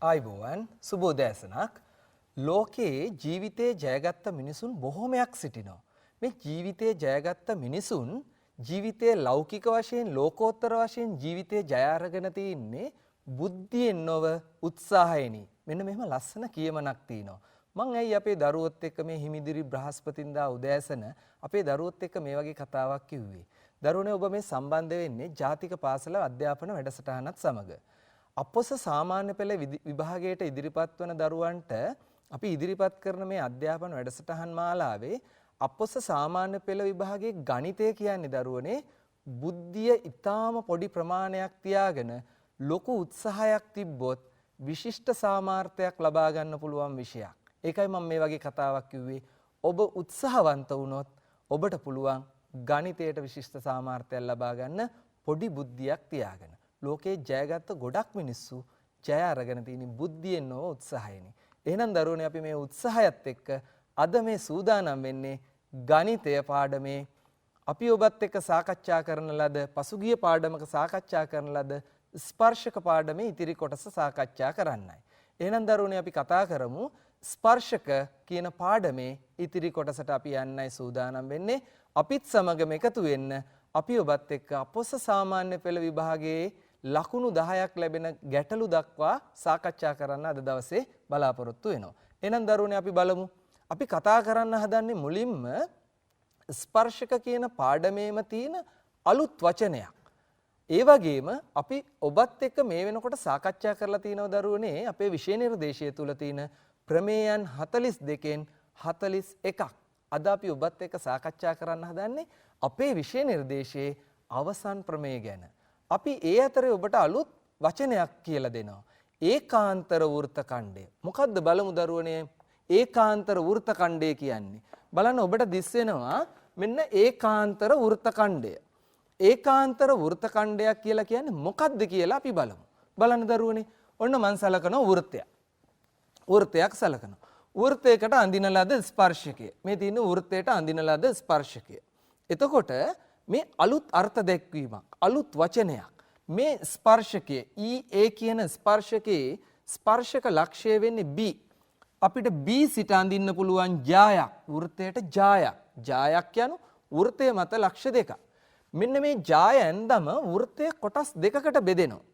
ආයිබෝවන් සුබෝදෑසනක්. ලෝකයේ ජීවිතේ ජයගත්ත මිනිසුන් බොහෝමයක් සිටිනවා. මේ ජීවිතේ ජයගත්ත මිනිසුන් ජීවිතයේ ලෞකික වශයෙන් ලෝකෝත්තර වශයෙන් ජීවිතේ ජය අරගෙන තින්නේ බුද්ධියෙන් නොව උත්සාහයෙනි. මෙන්න මෙහෙම ලස්සන කියමනක් තියෙනවා. මං ඇයි අපේ දරුවොත් එක්ක මේ හිමිදිරි බ්‍රහස්පතින්දා උදෑසන අපේ දරුවොත් එක්ක මේ වගේ කතාවක් කිව්වේ. දරුවනේ ඔබ මේ සම්බන්ධ වෙන්නේ ජාතික පාසල අධ්‍යාපන වැඩසටහනත් සමග. අපොස සාමාන්‍ය පෙළ විභාගයට ඉදිරිපත් වන දරුවන්ට අපි ඉදිරිපත් කරන මේ අධ්‍යාපන වැඩසටහන් මාලාවේ අපොස සාමාන්‍ය පෙළ විභාගයේ ගණිතය කියන්නේ දරුවනේ බුද්ධිය ඊටාම පොඩි ප්‍රමාණයක් තියාගෙන ලොකු උත්සාහයක් තිබ්බොත් විශිෂ්ට සාමාර්ථයක් ලබා ගන්න පුළුවන් විෂයක්. ඒකයි මම මේ වගේ කතාවක් කිව්වේ. ඔබ උත්සාහවන්ත වුණොත් ඔබට පුළුවන් ගණිතයට විශිෂ්ට සාමාර්ථයක් ලබා ගන්න පොඩි බුද්ධියක් තියාගෙන. ලෝකේ ජයගත්ත ගොඩක් මිනිස්සු ජය අරගෙන තියෙන බුද්ධියෙන් නොව උත්සාහයෙනි. එහෙනම් දරුවනේ අපි මේ උත්සාහයත් එක්ක අද මේ සූදානම් වෙන්නේ ගණිතය පාඩමේ අපි ඔබත් එක්ක සාකච්ඡා කරන ලද පසුගිය පාඩමක සාකච්ඡා කරන ලද ස්පර්ශක පාඩමේ ඉතිරි කොටස සාකච්ඡා කරන්නයි. එහෙනම් දරුවනේ අපි කතා කරමු ස්පර්ශක කියන පාඩමේ ඉතිරි කොටසට අපි යන්නයි සූදානම් වෙන්නේ. අපිත් සමගම එකතු වෙන්න අපි ඔබත් එක්ක අපොස සාමාන්‍ය පෙළ විභාගයේ ලකුණු 10ක් ලැබෙන ගැටලු දක්වා සාකච්ඡා කරන්න අද දවසේ බලාපොරොත්තු වෙනවා. එහෙනම් දරුවනේ අපි බලමු. අපි කතා කරන්න හදන්නේ මුලින්ම ස්පර්ශක කියන පාඩමේම තියෙන අලුත් වචනයක්. ඒ වගේම අපි ඔබත් එක්ක මේ වෙනකොට සාකච්ඡා කරලා තිනව දරුවනේ අපේ විෂය නිර්දේශය තුල තියෙන ප්‍රමේයන් 42න් 41ක්. අද අපි ඔබත් එක්ක සාකච්ඡා කරන්න හදන්නේ අපේ විෂය නිර්දේශයේ අවසන් ප්‍රමේය ගැන. අපි ඒ අතරේ ඔබට අලුත් වචනයක් කියලා දෙනවා. ඒකාන්තර වෘත්ත ඛණ්ඩය. මොකද්ද බලමු දරුවනේ ඒකාන්තර වෘත්ත ඛණ්ඩය කියන්නේ. බලන්න ඔබට දිස් වෙනවා මෙන්න ඒකාන්තර වෘත්ත ඛණ්ඩය. ඒකාන්තර වෘත්ත ඛණ්ඩයක් කියලා කියන්නේ මොකද්ද කියලා අපි බලමු. බලන්න දරුවනේ ඔන්න මං සලකනවා වෘත්තයක්. වෘත්තයක් සලකනවා. වෘත්තයකට අඳින ලද ස්පර්ශකය. මේ තියෙන වෘත්තයට අඳින ලද ස්පර්ශකය. එතකොට මේ අලුත් අර්ථ දැක්වීමක් අලුත් වචනයක් මේ ස්පර්ශකයේ EA කියන ස්පර්ශකයේ ස්පර්ශක ලක්ෂය වෙන්නේ B. අපිට B සිට අඳින්න පුළුවන් ජායක් වෘත්තයට ජායක් යනු වෘත්තය මත ලක්ෂ දෙකක්. මෙන්න මේ ජාය ඇන්දම වෘත්තය කොටස් දෙකකට බෙදෙනවා.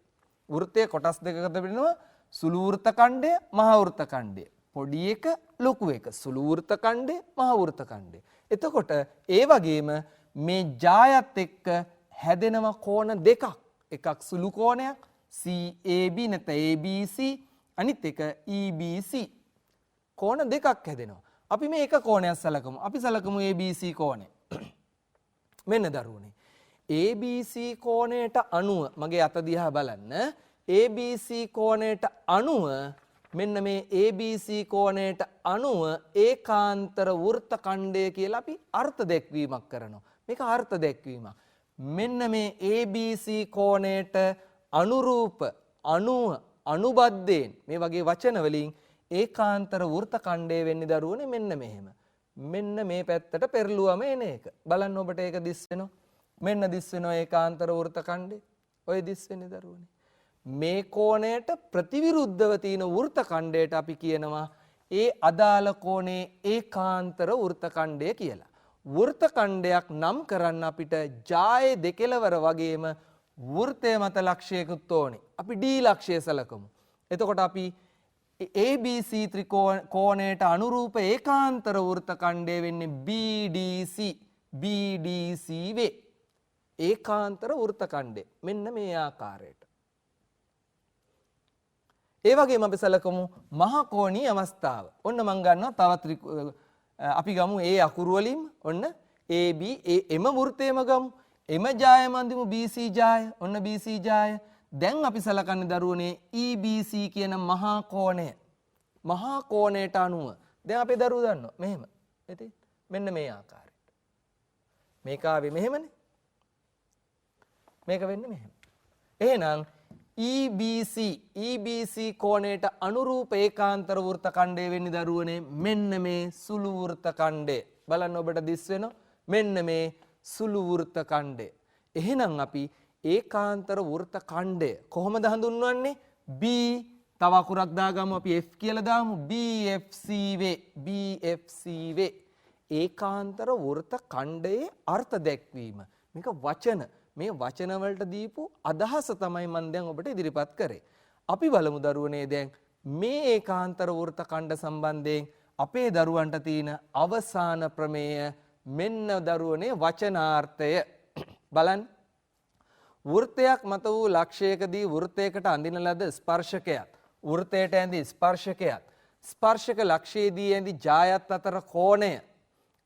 වෘත්තය කොටස් දෙකකට බෙදෙනවා සුළු වෘත්ත ඛණ්ඩය මහ වෘත්ත ඛණ්ඩය. පොඩි එක ලොකු එක සුළු වෘත්ත ඛණ්ඩය මහ වෘත්ත ඛණ්ඩය. එතකොට ඒ වගේම මේ ජායත් එක්ක හැදෙනවා කෝණ දෙකක්. එකක් සුළු කෝණයක් CAB නැත්නම් ABC අනිත් එක EBC. කෝණ දෙකක් හැදෙනවා. අපි මේ එක කෝණයක් සලකමු. අපි සලකමු ABC කෝණය. මෙන්න දරුවනේ. ABC කෝණයට අනුව මගේ අත දිහා බලන්න. ABC කෝණයට අනුව මෙන්න මේ ABC කෝණයට අනුව ඒකාන්තර වෘත්ත ඛණ්ඩය කියලා අපි අර්ථ දැක්වීමක් කරනවා. මේක අර්ථ දැක්වීමක්. මෙන්න මේ ABC කෝණයට අනුරූප අනුබද්ධයෙන් මේ වගේ වචන වලින් ඒකාන්තර වෘත්ත ඛණ්ඩය වෙන්නේ දරුවනේ මෙන්න මෙහෙම. මෙන්න මේ පැත්තට පෙරළුවම එන එක. බලන්න ඔබට ඒක දිස් වෙනවා. මෙන්න දිස් වෙනවා ඒකාන්තර වෘත්ත ඛණ්ඩය. ඔය දිස් වෙන්නේ දරුවනේ. මේ කෝණයට ප්‍රතිවිරුද්ධව තියෙන වෘත්ත ඛණ්ඩයට අපි කියනවා ඒ අදාළ කෝණේ ඒකාන්තර වෘත්ත ඛණ්ඩය කියලා. වෘත්ත ඛණ්ඩයක් නම් කරන්න අපිට ජායේ දෙකලවර වගේම වෘත්තය මත ලක්ෂයකුත් ඕනේ. අපි D ලක්ෂය සලකමු. එතකොට අපි ABC ත්‍රිකෝණයට අනුරූප ඒකාන්තර වෘත්ත ඛණ්ඩය වෙන්නේ BDC වේ. ඒකාන්තර වෘත්ත ඛණ්ඩය මෙන්න මේ ආකාරයට. ඒ වගේම අපි සලකමු මහා කෝණීය අවස්ථාව. ඔන්න මම ගන්නවා තවත් අපි ගමු ඒ අකුරු වලින් ඔන්න AB එම වෘත්තයම ගමු. එම ජායම අඳිමු BC ජාය. ඔන්න BC ජාය. දැන් අපි සලකන්නේ දරුවනේ EBC කියන මහා කෝණය. මහා කෝණයට අනුව දැන් අපේ දරුවෝ දන්නවා මෙහෙම. ඉතින් මෙන්න මේ ආකාරයට. මේක ආවේ මෙහෙමනේ. මේක වෙන්නේ මෙහෙම. එහෙනම් EBC කෝණයට අනුරූප ඒකාන්තර වෘත්ත ඛණ්ඩය වෙන්නේ දරුවනේ මෙන්න මේ සුළු වෘත්ත ඛණ්ඩය. බලන්න ඔබට දිස් වෙනවා මෙන්න මේ සුළු වෘත්ත ඛණ්ඩය. එහෙනම් අපි ඒකාන්තර වෘත්ත ඛණ්ඩය කොහොමද හඳුන්වන්නේ? B තව අකුරක් දාගමු අපි F කියලා දාමු. BFC වේ. BFC වේ. ඒකාන්තර වෘත්ත ඛණ්ඩයේ අර්ථ දැක්වීම. මේක වචන. මේ වචන වලට දීපු අදහස තමයි මම දැන් ඔබට ඉදිරිපත් කරේ. අපි බලමු දරුවනේ දැන් මේ ඒකාන්තර වෘත්ත ඛණ්ඩ සම්බන්ධයෙන් අපේ දරුවන්ට තියෙන අවසාන ප්‍රමේය මෙන්න දරුවනේ වචනාර්ථය. බලන්න. වෘත්තයක් මත වූ ලක්ෂයකදී වෘත්තයකට අඳින ලද ස්පර්ශකයක් වෘත්තයට ඇඳි ස්පර්ශකයක් ස්පර්ශක ලක්ෂයේදී ඇඳි ජායත් අතර කෝණය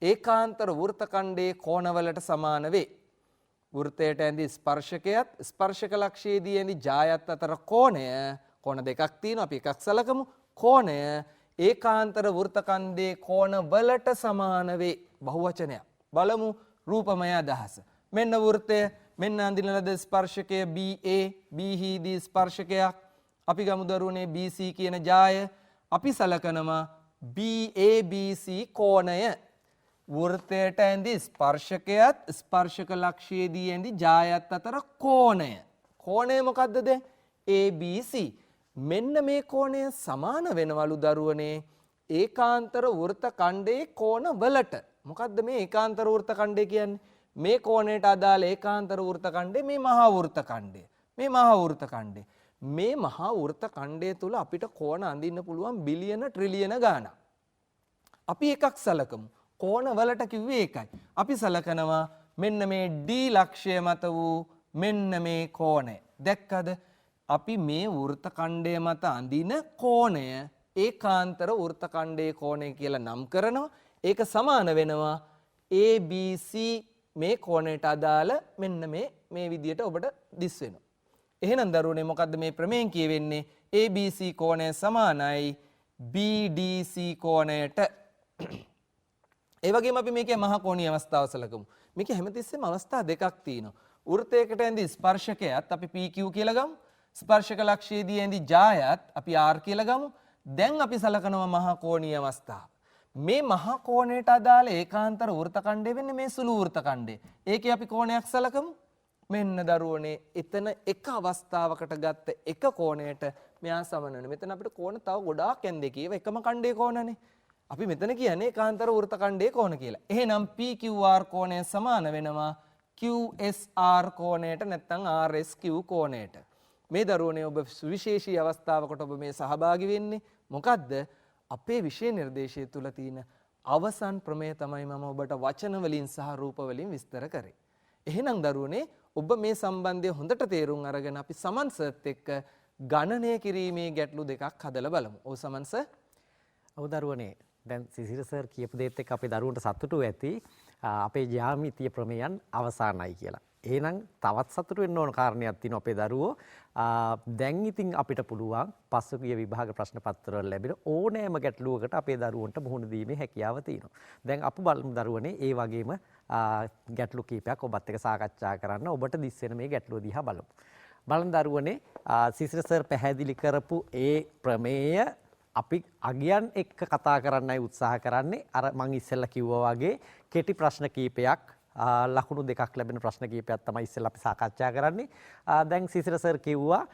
ඒකාන්තර වෘත්ත ඛණ්ඩයේ කෝණවලට සමාන වේ. වෘත්තයට ඇඳි ස්පර්ශකයත් ස්පර්ශක ලක්ෂයේදී ඇඳි ජායත් අතර කෝණය කෝණ දෙකක් තියෙනවා අපි එකක් සලකමු. කෝණය ඒකාන්තර වෘත්ත ඛණ්ඩයේ කෝණවලට සමාන වේ. බහුවචනයක්. බලමු රූපමය අදහස. මෙන්න වෘත්තය මෙන්න අඳින ලද ස්පර්ශකය BA Bහිදී ස්පර්ශකයක් අපි ගමු දරුවනේ BC කියන ජාය අපි සලකනවා BABC කෝණය වෘත්තයට ඇඳි ස්පර්ශකයත් ස්පර්ශක ලක්ෂයේදී ඇඳි ජායත් අතර කෝණය කෝණය මොකද්ද දැන් ABC මෙන්න මේ කෝණය සමාන වෙනවලු දරුවනේ ඒකාන්තර වෘත්ත ඛණ්ඩයේ කෝණ වලට මොකද්ද මේ ඒකාන්තර වෘත්ත ඛණ්ඩය කියන්නේ මේ කෝණයට අදාළ ඒකාන්තර වෘත්ත ඛණ්ඩය මේ මහා වෘත්ත ඛණ්ඩය මේ මහා වෘත්ත ඛණ්ඩය මේ මහා වෘත්ත ඛණ්ඩය තුල අපිට කෝණ අඳින්න පුළුවන් බිලියන ට්‍රිලියන ගාණක් අපි එකක් සලකමු කෝණ වලට කිව්වේ ඒකයි අපි සලකනවා මෙන්න මේ D ලක්ෂය මත වූ මෙන්න මේ කෝණය දැක්කද අපි මේ වෘත්ත ඛණ්ඩය මත අඳින කෝණය ඒකාන්තර වෘත්ත ඛණ්ඩයේ කෝණය කියලා නම් කරනවා ඒක සමාන වෙනවා ABC මේ කෝණයට අදාළ මෙන්න මේ විදියට ඔබට දිස් වෙනවා. එහෙනම් දරුවනේ මොකද්ද මේ ප්‍රමේයෙන් කියවෙන්නේ? ABC කෝණය සමානයි BDC කෝණයට. ඒ වගේම අපි මේකේ මහා කෝණීය අවස්ථාව සලකමු. මේකේ හැමතිස්සෙම අවස්ථා දෙකක් තියෙනවා. වෘත්තයකට ඇඳි ස්පර්ශකයත් අපි PQ කියලා ගමු. ස්පර්ශක ලක්ෂයේදී ඇඳි ජායත් අපි R කියලා ගමු. දැන් අපි සලකනවා මහා කෝණීය අවස්ථාව. මේ මහා කෝණයට අදාළ ඒකාන්තර වෘත්ත ඛණ්ඩය වෙන්නේ මේ සුළු වෘත්ත ඛණ්ඩය. ඒකේ අපි කෝණයක් සලකමු. මෙන්න දරුවනේ එතන එක අවස්ථාවකට ගත්ත එක කෝණයට මෙයා සමාන වෙනවා. මෙතන අපිට කෝණ තව ගොඩාක් ඇන්දේ කියව එකම ඛණ්ඩයේ කෝණනේ. අපි මෙතන කියන්නේ ඒකාන්තර වෘත්ත ඛණ්ඩයේ කෝණ කියලා. එහෙනම් PQR කෝණය සමාන වෙනවා QSR කෝණයට නැත්නම් RSQ කෝණයට. මේ දරුවනේ ඔබ සුවිශේෂී අවස්ථාවකට ඔබ මේ සහභාගී වෙන්නේ. මොකද්ද? අපේ විෂය නිර්දේශය තුල තියෙන අවසන් ප්‍රමේය තමයි මම ඔබට වචන වලින් සහ රූප වලින් විස්තර කරේ. එහෙනම් දරුවනේ ඔබ මේ සම්බන්ධය හොඳට තේරුම් අරගෙන අපි සමන් සර්ත් එක්ක ගණනය කිරීමේ ගැටලු දෙකක් හදලා බලමු. ඔව් සමන් සර්. ඔව් දරුවනේ දැන් සිසිර සර් කියපු දේත් එක්ක අපේ දරුවන්ට සතුටු ඇති අපේ ජ්‍යාමිතිය ප්‍රමේයන් අවසానයි කියලා. එහෙනම් තවත් සතුටු වෙන්න ඕන කාරණයක් තියෙනවා අපේ දරුවෝ. දැන් ඉතින් අපිට පුළුවන් පසුගිය විභාග ප්‍රශ්න පත්‍රවල ලැබෙන ඕනෑම ගැටලුවකට අපේ දරුවන්ට මුහුණ දීමේ හැකියාව තියෙනවා. දැන් අපි බලමු දරුවනේ ඒ වගේම ගැටලු කීපයක් ඔබත් එක්ක සාකච්ඡා කරන්න. ඔබට දිස් වෙන මේ ගැටලුව දිහා බලමු. බලන්න දරුවනේ සිසිර සර් පැහැදිලි කරපු ඒ ප්‍රමේය අපි අගයන් එක්ක කතා කරන්නයි උත්සාහ කරන්නේ. අර මං ඉස්සෙල්ලා කිව්වා වගේ කෙටි ප්‍රශ්න කීපයක් ලකුණු දෙකක් ලැබෙන ප්‍රශ්න කීපයක් තමයි ඉස්සෙල්ලා අපි සාකච්ඡා කරන්නේ. දැන් සිසිර සර් කිව්වා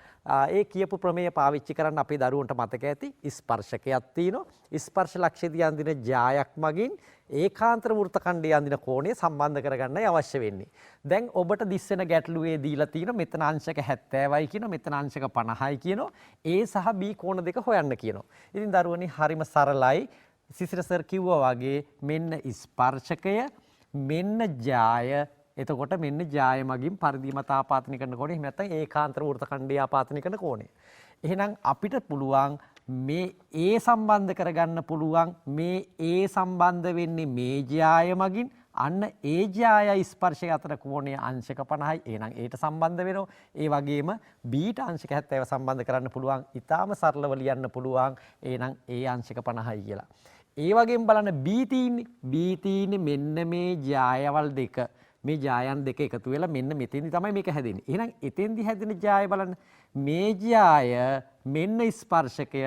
ඒ කියපු ප්‍රමේය පාවිච්චි කරන්න අපේ දරුවන්ට මතක ඇති ස්පර්ශකයක් තියෙනවා. ස්පර්ශ ලක්ෂයේදී අඳින ජායක් මගින් ඒකාන්තර වෘත්ත ඛණ්ඩයේ අඳින කෝණය සම්බන්ධ කරගන්නයි අවශ්‍ය වෙන්නේ. දැන් ඔබට දිස් වෙන ගැටලුවේ දීලා තියෙන මෙතන අංශක 70යි කියනවා මෙතන අංශක 50යි කියනවා. A සහ B කෝණ දෙක හොයන්න කියනවා. ඉතින් දරුවනි හරිම සරලයි. සිසිර සර් කිව්වා වගේ මෙන්න ස්පර්ශකය මෙන්න ජාය එතකොට මෙන්න ජාය මගින් පරිධි මත ආපාතනය කරන කෝණය එහෙම නැත්නම් ඒකාන්තර වෘත්ත ඛණ්ඩය ආපාතනය කරන කෝණය. එහෙනම් අපිට පුළුවන් මේ A සම්බන්ධ කරගන්න පුළුවන් මේ A සම්බන්ධ වෙන්නේ මේ ජාය මගින් අන්න ඒ ජාය ස්පර්ශය අතර කෝණය අංශක 50යි. එහෙනම් ඒට සම්බන්ධ වෙනවා. ඒ වගේම B ට අංශක 70 සම්බන්ධ කරන්න පුළුවන්. ඊටාම සරලව ලියන්න පුළුවන්. එහෙනම් ඒ අංශක 50යි කියලා. ඒ වගේම බලන්න B තියෙන්නේ මෙන්න මේ ජායවල් දෙක මේ ජායන් දෙක එකතු වෙලා මෙන්න මෙතෙන්දි තමයි මේක හැදෙන්නේ. එහෙනම් එතෙන්දි හැදෙන ජාය බලන්න. මේ ජාය මෙන්න ස්පර්ශකය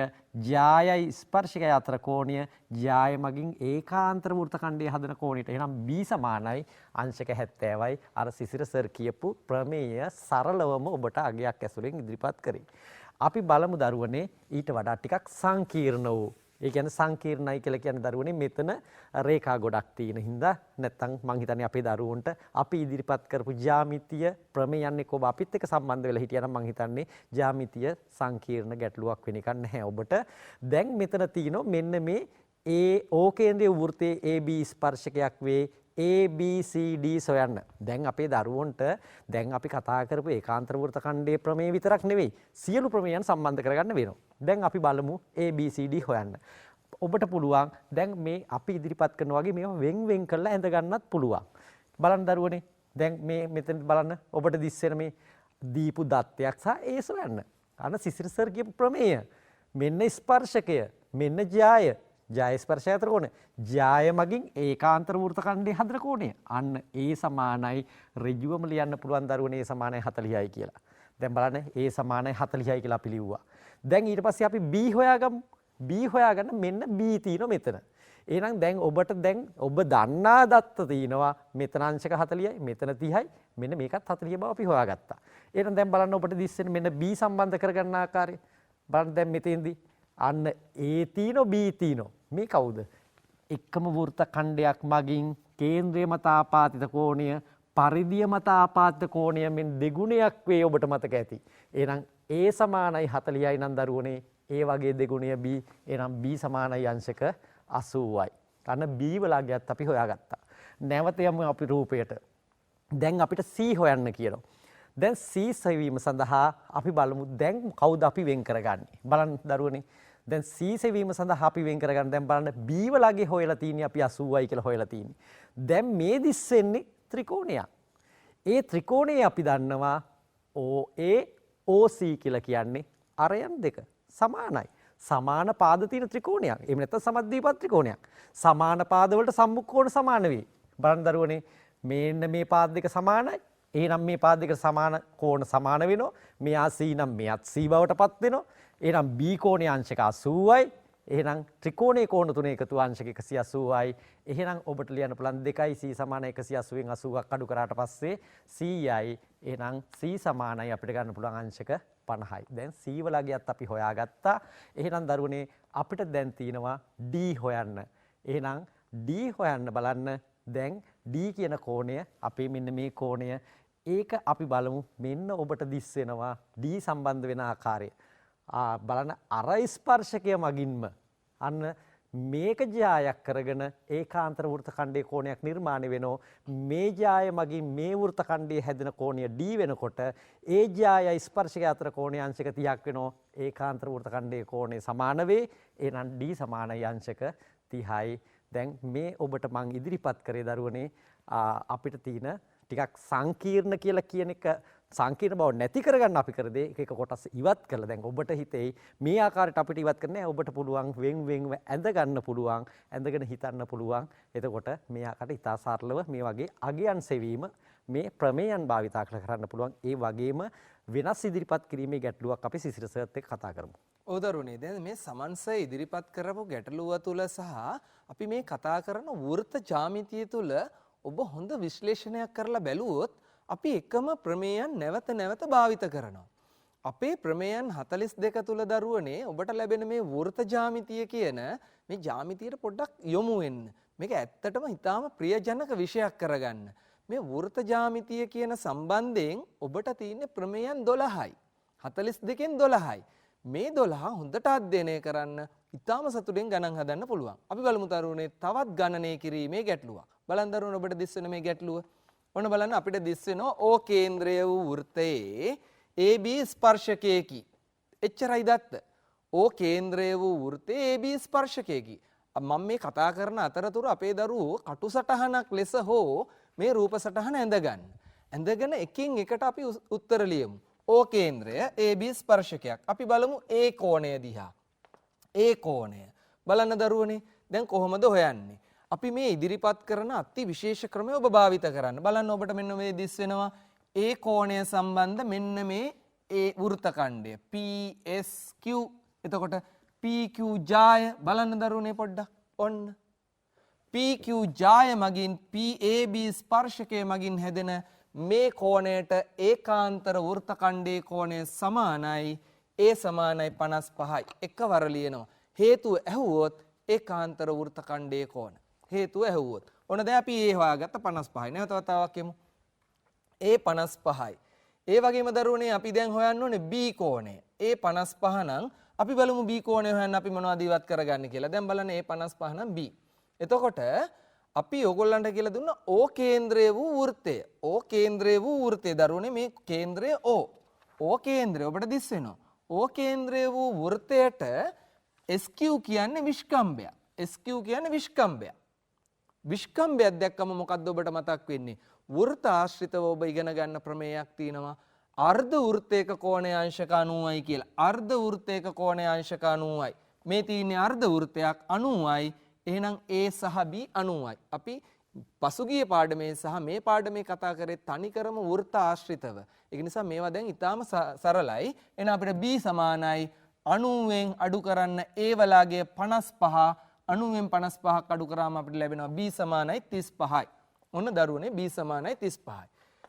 ජායයි ස්පර්ශකය අතර කෝණය ජාය මගින් ඒකාන්තර වෘත්ත ඛණ්ඩය හදන කෝණයට. එහෙනම් B සමානයි අංශක 70යි අර සිසිර සර් කියපු ප්‍රමේය සරලවම ඔබට අගයක් ඇසුරෙන් ඉදිරිපත් කරේ. අපි බලමු දරුවනේ ඊට වඩා ටිකක් සංකීර්ණ වූ. ඒ කියන්නේ සංකීර්ණයි කියලා කියන්නේ දරුවනේ මෙතන රේඛා ගොඩක් තියෙන හින්දා නැත්තම් මං හිතන්නේ අපේ දරුවන්ට අපි ඉදිරිපත් කරපු ජ්‍යාමිතිය ප්‍රමේයන් එක්ක ඔබ අපිත් එක්ක සම්බන්ධ වෙලා හිටියනම් මං හිතන්නේ ජ්‍යාමිතිය සංකීර්ණ ගැටලුවක් වෙන එකක් නැහැ ඔබට. දැන් මෙතන තියෙනවා මෙන්න මේ O කේන්ද්‍රයේ වෘත්තයේ AB ස්පර්ශකයක් වේ ABCD සොයන්න. දැන් අපේ දරුවන්ට දැන් අපි කතා කරපු ඒකාන්තර වෘත්ත ඛණ්ඩයේ ප්‍රමේය විතරක් නෙවෙයි සියලු ප්‍රමේයන් සම්බන්ධ කරගන්න වෙනවා. දැන් අපි බලමු ABCD හොයන්න. ඔබට පුළුවන් දැන් මේ අපි ඉදිරිපත් කරන වගේ මේවා වෙන් කරලා ඇඳ ගන්නත් පුළුවන්. බලන්න දරුවනේ. දැන් මේ මෙතන බලන්න ඔබට දිස්සෙන මේ දීපු දත්තයක් සහ ඒ සොයන්න. අන්න සිසිර සර් කියපු ප්‍රමේය. මෙන්න ස්පර්ශකය. මෙන්න ජාය. ජාය ස්පර්ශය අතර කෝණය. ජාය මගින් ඒකාන්තර වෘත්ත ඛණ්ඩයේ හදන කෝණය. අන්න ඒ සමානයි ඍජුවම ලියන්න පුළුවන් දරුවනේ ඒ සමානයි 40යි කියලා. දැන් බලන්න ඒ සමානයි 40යි කියලා අපි ලිව්වා. දැන් ඊට පස්සේ අපි B හොයාගමු. B හොයාගන්න මෙන්න B තියෙනවා මෙතන. එහෙනම් දැන් ඔබට දැන් ඔබ දන්නා දත්ත තියෙනවා මෙතන අංශක 40යි මෙතන 30යි මෙන්න මේකත් 40 බව අපි හොයාගත්තා. එහෙනම් දැන් බලන්න ඔබට දිස්සෙන මෙන්න B සම්බන්ධ කරගන්න ආකාරය. බලන්න දැන් මෙතෙන්දී අන්න A තියෙනවා B තියෙනවා. මේ කවුද? එකම වෘත්ත ඛණ්ඩයක් මගින් කේන්ද්‍රය මත ආපාතිත කෝණය පරිධිය මත ආපාතිත කෝණය මෙන් දෙගුණයක් වේ ඔබට මතක ඇති. එහෙනම් A සමානයි 40යි නම් දරුවනේ A වගේ දෙගුණය B. එහෙනම් B සමානයි අංශක 80යි. අන්න B වලගියත් අපි හොයාගත්තා. නැවත යමු අපි රූපයට. දැන් අපිට C හොයන්න කියනවා. දැන් C සෙවීම සඳහා අපි බලමු දැන් කවුද අපි වෙන් කරගන්නේ. බලන්න දරුවනේ. දැන් C සෙවීම සඳහා අපි වෙන් කරගන්න දැන් බලන්න B වලගේ හොයලා තියෙන්නේ අපි 80යි කියලා හොයලා තියෙන්නේ. දැන් මේ දිස්සෙන්නේ ත්‍රිකෝණයක්. ඒ ත්‍රිකෝණයේ අපි දන්නවා OA OC කියලා කියන්නේ අරයන් දෙක සමානයි. සමාන පාද තියෙන ත්‍රිකෝණයක්. එහෙම නැත්නම් සමද්වීප ත්‍රිකෝණයක්. සමාන පාද වලට සම්මුඛ කෝණ සමාන වේ. බලන්න දරුවනේ මේන්න මේ පාද දෙක සමානයි. එහෙනම් මේ පාද දෙක සමාන කෝණ සමාන වෙනවා. මෙයා C නම් මෙයත් C බවටපත් වෙනවා. එහෙනම් B කෝණයේ අංශක 80යි. එහෙනම් ත්‍රිකෝණයේ කෝණ තුන එකතු අංශක 180යි. එහෙනම් ඔබට ලියන්න පුළුවන් 2යි C සමාන 180න් 80ක් අඩු කරාට පස්සේ Cයි. එහෙනම් C සමානයි අපිට ගන්න පුළුවන් අංශක 50යි. දැන් C වලගියත් අපි හොයාගත්තා. එහෙනම් දරුවනේ අපිට දැන් තියෙනවා D හොයන්න. එහෙනම් D හොයන්න බලන්න. දැන් D කියන කෝණය අපේ මෙන්න මේ කෝණය ඒක අපි බලමු මෙන්න ඔබට දිස් වෙනවා D සම්බන්ධ වෙන ආකාරය. බලන්න අර ස්පර්ශකය මගින්ම අන්න මේක ජායක් කරගෙන ඒකාන්තර වෘත්ත ඛණ්ඩයේ කෝණයක් නිර්මාණය වෙනවා. මේ ජාය මගින් මේ වෘත්ත ඛණ්ඩයේ හැදෙන කෝණය D වෙනකොට ඒ ජායයි ස්පර්ශකය අතර කෝණය අංශක 30ක් වෙනවා. ඒකාන්තර වෘත්ත ඛණ්ඩයේ කෝණය සමාන වේ. එහෙනම් D සමානයි අංශක 30යි. දැන් මේ ඔබට මං ඉදිරිපත් කරේ දරුවනේ අපිට තියෙන ටිකක් සංකීර්ණ කියලා කියන එක සංකීර්ණ බව නැති කරගන්න අපි කර දේ එක කොටස් ඉවත් කරලා දැන් ඔබට හිතෙයි මේ ආකාරයට අපිට ඉවත් කරන්නේ ඔබට පුළුවන් වෙන් ඇඳ ගන්න පුළුවන් ඇඳගෙන හිතන්න පුළුවන්. එතකොට මේ ආකාරයට ඉතා සරලව මේ වගේ අගයන් සෙවීම මේ ප්‍රමේයන් භාවිතා කරන්න පුළුවන්. ඒ වගේම වෙනස් ඉදිරිපත් කිරීමේ ගැටලුවක් අපි සිසිර සර්ත් එක්ක කතා කරමු. ඔව් දරුවනේ දැන් මේ සමන්ස ඉදිරිපත් කරපු ගැටලුව තුල සහ අපි මේ කතා කරන වෘත්ත ජ්‍යාමිතිය තුල ඔබ හොඳ විශ්ලේෂණයක් කරලා බැලුවොත් අපි එකම ප්‍රමේයන් නැවත නැවත භාවිත කරනවා. අපේ ප්‍රමේයන් 42 තුල දරුවනේ ඔබට ලැබෙන මේ වෘත්ත ජ්‍යාමිතිය කියන මේ ජ්‍යාමිතියට පොඩ්ඩක් යොමු වෙන්න. මේක ඇත්තටම ඊටාම ප්‍රියජනක විෂයක් කරගන්න. මේ වෘත්ත ජ්‍යාමිතිය කියන සම්බන්ධයෙන් ඔබට තියෙන ප්‍රමේයන් 12යි. 42න් 12යි. මේ 12 හොඳට අධ්‍යයනය කරන්න ඉතාම සතුටින් ගණන් හදන්න පුළුවන්. අපි බලමු තරුණේ තවත් ගණනය කිරීමේ ගැටලුවක්. බලන්න තරුණ ඔබට දිස් වෙන මේ ගැටලුව. ඔන්න බලන්න අපිට දිස් වෙනවා O කේන්ද්‍රය වූ වෘත්තයේ AB ස්පර්ශකයකි. එච්චරයි දත්ත. O කේන්ද්‍රය වූ වෘත්තයේ AB ස්පර්ශකයකි. මම මේ කතා කරන අතරතුර අපේ දරුවෝ කටු සටහනක් ලෙස හෝ මේ රූප සටහන ඇඳගන්න. ඇඳගෙන එකින් එකට අපි උත්තර ලියමු. O කේන්ද්‍රය AB ස්පර්ශකයක්. අපි බලමු A කෝණය දිහා. A කෝණය. බලන්න දරුවනේ දැන් කොහොමද හොයන්නේ? අපි මේ ඉදිරිපත් කරන අති විශේෂ ක්‍රමය ඔබ භාවිත කරන්න. බලන්න ඔබට මෙන්න මේ දිස් වෙනවා ඒ කෝණය සම්බන්ධ මෙන්න මේ ඒ වෘත්තකණ්ඩය PSQ. එතකොට PQ ජාය බලන්න දරුවනේ පොඩ්ඩක්. ඔන්න PQ ජාය මගින් PAB ස්පර්ශකය මගින් හැදෙන මේ කෝණයට ඒකාන්තර වෘත්තකණ්ඩයේ කෝණය සමානයි. ඒ සමානයි 55යි. එකවර ලියනවා. හේතුව ඇහුවොත් ඒකාන්තර වෘත්තකණ්ඩයේ කෝණ. හේතුව ඇහුවොත්. ඔන්න දැන් අපි ඒ හොයාගත්ත 55යි. නැවත වතාවක් කියමු. ඒ 55යි. ඒ වගේම දරුවනේ අපි දැන් හොයන්න ඕනේ B කෝණය. ඒ 55 නම් අපි බලමු B කෝණය හොයන්න අපි මොනවද ඉවත් කරගන්නේ කියලා. දැන් බලන්න ඒ 55 නම් B. එතකොට අපි ඕගොල්ලන්ට කියලා දුන්න O කේන්ද්‍රය වූ වෘත්තය. O කේන්ද්‍රය වූ වෘත්තය දරුවනේ මේ කේන්ද්‍රය O. O කේන්ද්‍රය ඔබට දිස් වෙනවා. O කේන්ද්‍රය වූ වෘත්තයට SQ කියන්නේ විස්කම්භයක්. SQ කියන්නේ විස්කම්භයක්. විස්කම්භයක් දැක්කම මොකද්ද ඔබට මතක් වෙන්නේ? වෘත්ත ආශ්‍රිතව ඔබ ඉගෙන ගන්න ප්‍රමේයයක් තියෙනවා. අර්ධ වෘත්තයක කෝණය අංශක 90යි කියලා. අර්ධ වෘත්තයක කෝණය අංශක 90යි. මේ තියෙන්නේ අර්ධ වෘත්තයක් 90යි. එහෙනම් A සහ B 90යි. අපි පසුගිය පාඩමේ සහ මේ පාඩමේ කතා කරේ තනිකරම වෘත්ත ආශ්‍රිතව. ඒක නිසා මේවා දැන් ඊටාම සරලයි. එහෙනම් අපිට B සමානයි 90න් අඩු කරන්න A වලාගේ 55. 90න් 55ක් අඩු කරාම අපිට ලැබෙනවා B සමානයි 35යි. ඔන්න දරුවනේ B සමානයි 35යි.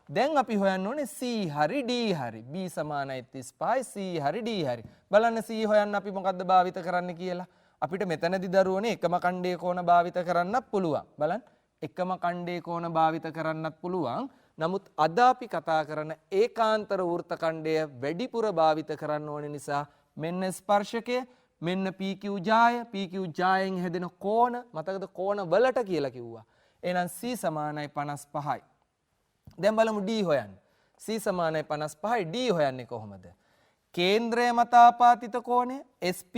දැන් අපි හොයන්න ඕනේ C හරි D හරි. B සමානයි 35යි C හරි D හරි. බලන්න C හොයන්න අපි මොකද්ද භාවිත කරන්න කියලා. අපිට මෙතනදී දරුවනේ එකම ඛණ්ඩයේ කෝණ භාවිත කරන්නත් පුළුවන්. බලන්න එකම ඛණ්ඩයේ කෝණ භාවිත කරන්නත් පුළුවන්. නමුත් අද අපි කතා කරන ඒකාන්තර වෘත්ත ඛණ්ඩය වැඩිපුර භාවිත කරන්න ඕන නිසා මෙන්න ස්පර්ශකය මෙන්න PQ ජාය PQ ජායෙන් හැදෙන කෝණ මතකද කෝණ වලට කියලා කිව්වා. එහෙනම් C සමානයි 55යි. දැන් බලමු D හොයන්න. C සමානයි 55යි D හොයන්නේ කොහොමද? කේන්ද්‍රය මත ආපාතිත කෝණය SP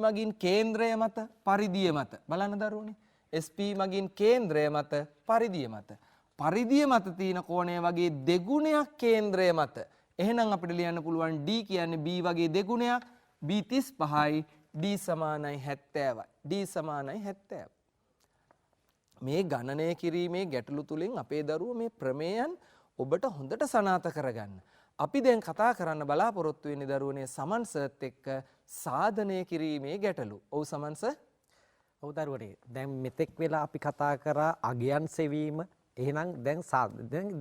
මගින් කේන්ද්‍රය මත පරිධිය මත බලන්න දරුවනේ SP මගින් කේන්ද්‍රය මත පරිධිය මත පරිධිය මත තියෙන කෝණය වගේ දෙගුණයක් කේන්ද්‍රය මත. එහෙනම් අපිට ලියන්න පුළුවන් D කියන්නේ B වගේ දෙගුණයක්. B 35යි D සමානයි 70යි. D සමානයි 70. මේ ගණනය කිරීමේ ගැටලු තුලින් අපේ දරුවෝ මේ ප්‍රමේයන් ඔබට හොඳට සනාථ කරගන්න. අපි දැන් කතා කරන්න බලාපොරොත්තු වෙන්නේ දරුවනේ සමන් සර්ත් එක්ක සාධනය කිරීමේ ගැටලු. ඔව් සමන් සර්. ඔව් දරුවනේ. දැන් මෙතෙක් වෙලා අපි කතා කරා අගයන් සෙවීම. එහෙනම් දැන්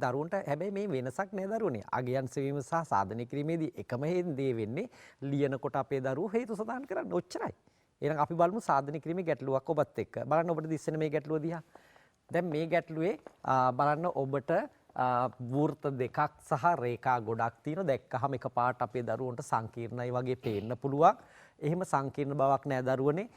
දරුවන්ට හැබැයි මේ වෙනසක් නෑ දරුවනේ. අගයන් සෙවීම සහ සාධනය කිරීමේදී එකම දේ වෙන්නේ ලියනකොට අපේ දරුවෝ හේතු සඳහන් කරන්න ඔච්චරයි. එහෙනම් අපි බලමු සාධනය කිරීමේ ගැටලුවක් ඔබත් එක්ක. බලන්න ඔබට දිස්සෙන මේ ගැටලුව දිහා. දැන් මේ ගැටලුවේ බලන්න ඔබට වෘත්ත දෙකක් සහ රේඛා ගොඩක් තියෙනවා. දැක්කහම එකපාරට අපේ දරුවන්ට සංකීර්ණයි වගේ පේන්න පුළුවන්. එහෙම සංකීර්ණ බවක් නෑ දරුවනේ.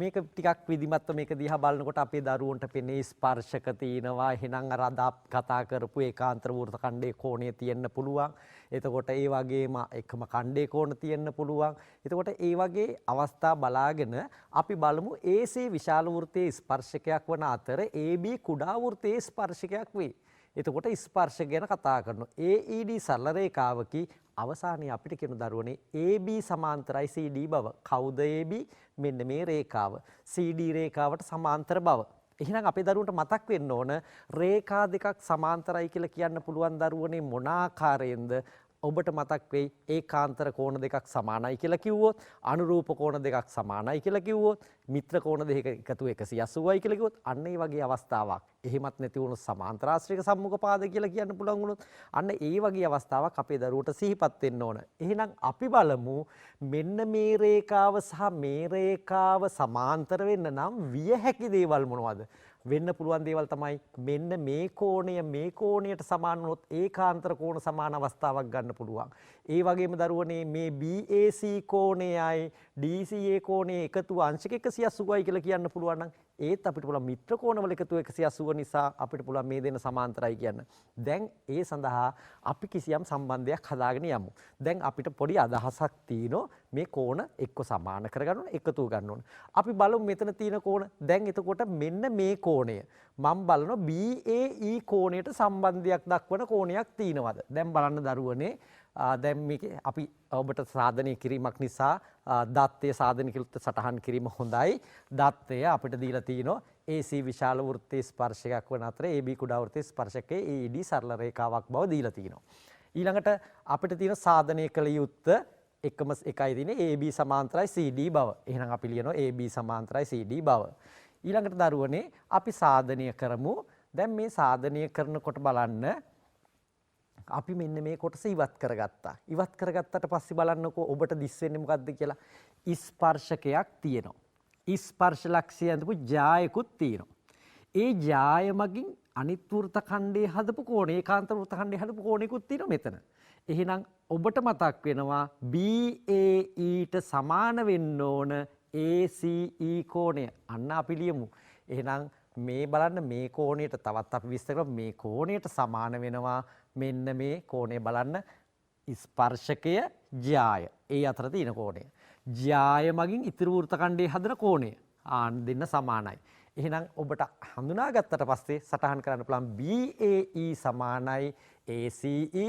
මේක ටිකක් විධිමත්ව මේක දිහා බලනකොට අපේ දරුවන්ට පෙනේ ස්පර්ශක තියෙනවා. එහෙනම් අර අද කතා කරපු ඒකාන්තර වෘත්ත ඛණ්ඩයේ කෝණය තියෙන්න පුළුවන්. එතකොට ඒ වගේම එකම ඛණ්ඩයේ කෝණ තියෙන්න පුළුවන්. එතකොට ඒ වගේ අවස්ථා බලාගෙන අපි බලමු AC විශාල වෘත්තයේ ස්පර්ශකයක් වන අතර AB කුඩා වෘත්තයේ ස්පර්ශකයක් වේ. එතකොට ස්පර්ශ ගැන කතා කරනවා. AED සරල රේඛාවකි අවසානයේ අපිට කියන දරුවනේ AB සමාන්තරයි CD බව. කවුද AB? මෙන්න මේ රේඛාව. CD රේඛාවට සමාන්තර බව. එහෙනම් අපේ දරුවන්ට මතක් වෙන්න ඕන රේඛා දෙකක් සමාන්තරයි කියලා කියන්න පුළුවන් දරුවනේ මොන ආකාරයෙන්ද? ඔබට මතක් වෙයි ඒකාන්තර කෝණ දෙකක් සමානයි කියලා කිව්වොත්, අනුරූප කෝණ දෙකක් සමානයි කියලා කිව්වොත්, මිත්‍ර කෝණ දෙක එකතු 180යි කියලා කිව්වොත් අන්න ඒ වගේ අවස්ථාවක්. එහෙමත් නැති වුණොත් සමාන්තරාශ්‍රික සම්මුඛ පාද කියලා කියන්න පුළුවන් වුණොත් අන්න ඒ වගේ අවස්ථාවක් අපේ දරුවට සිහිපත් වෙන්න ඕන. එහෙනම් අපි බලමු මෙන්න මේ රේඛාව සහ මේ රේඛාව සමාන්තර වෙන්න නම් විය හැකි දේවල් මොනවද? වෙන්න පුළුවන් දේවල් තමයි මෙන්න මේ කෝණයට සමාන වුණොත් ඒකාන්තර කෝණ සමාන අවස්ථාවක් ගන්න පුළුවන්. ඒ වගේම දරුවනේ මේ BAC කෝණයයි DCA කෝණයේ එකතු අංශක 180යි කියලා කියන්න පුළුවන් නම් ඒත් අපිට පුළුවන් මිත්‍ර කෝණවල එකතු 180 නිසා අපිට පුළුවන් මේ දෙන්න සමාන්තරයි කියන්න. දැන් ඒ සඳහා අපි කිසියම් සම්බන්ධයක් හදාගෙන යමු. දැන් අපිට පොඩි අදහසක් තියෙනවා මේ කෝණ එක්ක සමාන කරගන්න ඕන එකතු ගන්න ඕන. අපි බලමු මෙතන තියෙන කෝණ. දැන් එතකොට මෙන්න මේ කෝණය මම බලනවා BAE කෝණයට සම්බන්ධයක් දක්වන කෝණයක් තියෙනවද? දැන් බලන්න දරුවනේ දැන් මේක අපි ඔබට සාධනය කිරීමක් නිසා දත්තය සාධනය කිරුත් සටහන් කිරීම හොඳයි. දත්තය අපිට දීලා තියෙනවා AC විශාල වෘත්තයේ ස්පර්ශකයක් වන අතර AB කුඩා වෘත්තයේ ස්පර්ශකයේ AD සරල රේඛාවක් බව දීලා තියෙනවා. ඊළඟට අපිට තියෙන සාධනය කළ යුත්තේ එකම එකයි තියෙන්නේ AB සමාන්තරයි CD බව. එහෙනම් අපි ලියනවා AB සමාන්තරයි CD බව. ඊළඟට දරුවනේ අපි සාධනය කරමු. දැන් මේ සාධනය කරනකොට බලන්න අපි මෙන්න මේ කොටස ඉවත් කරගත්තා. ඉවත් කරගත්තට පස්සේ බලන්නකෝ ඔබට දිස් වෙන්නේ මොකද්ද කියලා. ස්පර්ශකයක් තියෙනවා. ස්පර්ශ ලක්ෂය ඇඳපු ජායකුත් තියෙනවා. ඒ ජාය මගින් අනිත් වෘත්ත ඛණ්ඩයේ හදපු කෝණය ඒකාන්ත වෘත්ත ඛණ්ඩයේ හදපු කෝණයකුත් තියෙනවා මෙතන. එහෙනම් ඔබට මතක් වෙනවා BAE ට සමාන වෙන්න ඕන ACE කෝණය. අන්න අපි ලියමු. එහෙනම් මේ බලන්න මේ කෝණයට තවත් අපි විස්තර කරමු. මේ කෝණයට සමාන වෙනවා මෙන්න මේ කෝණය බලන්න ස්පර්ශකය ජාය. ඒ අතර තියෙන කෝණය. ජාය මගින් ඉතිරි වෘත්ත ඛණ්ඩයේ හදන කෝණය. ආන් දෙන්න සමානයි. එහෙනම් ඔබට හඳුනාගත්තට පස්සේ සටහන් කරන්න පුළුවන් BAE සමානයි ACE.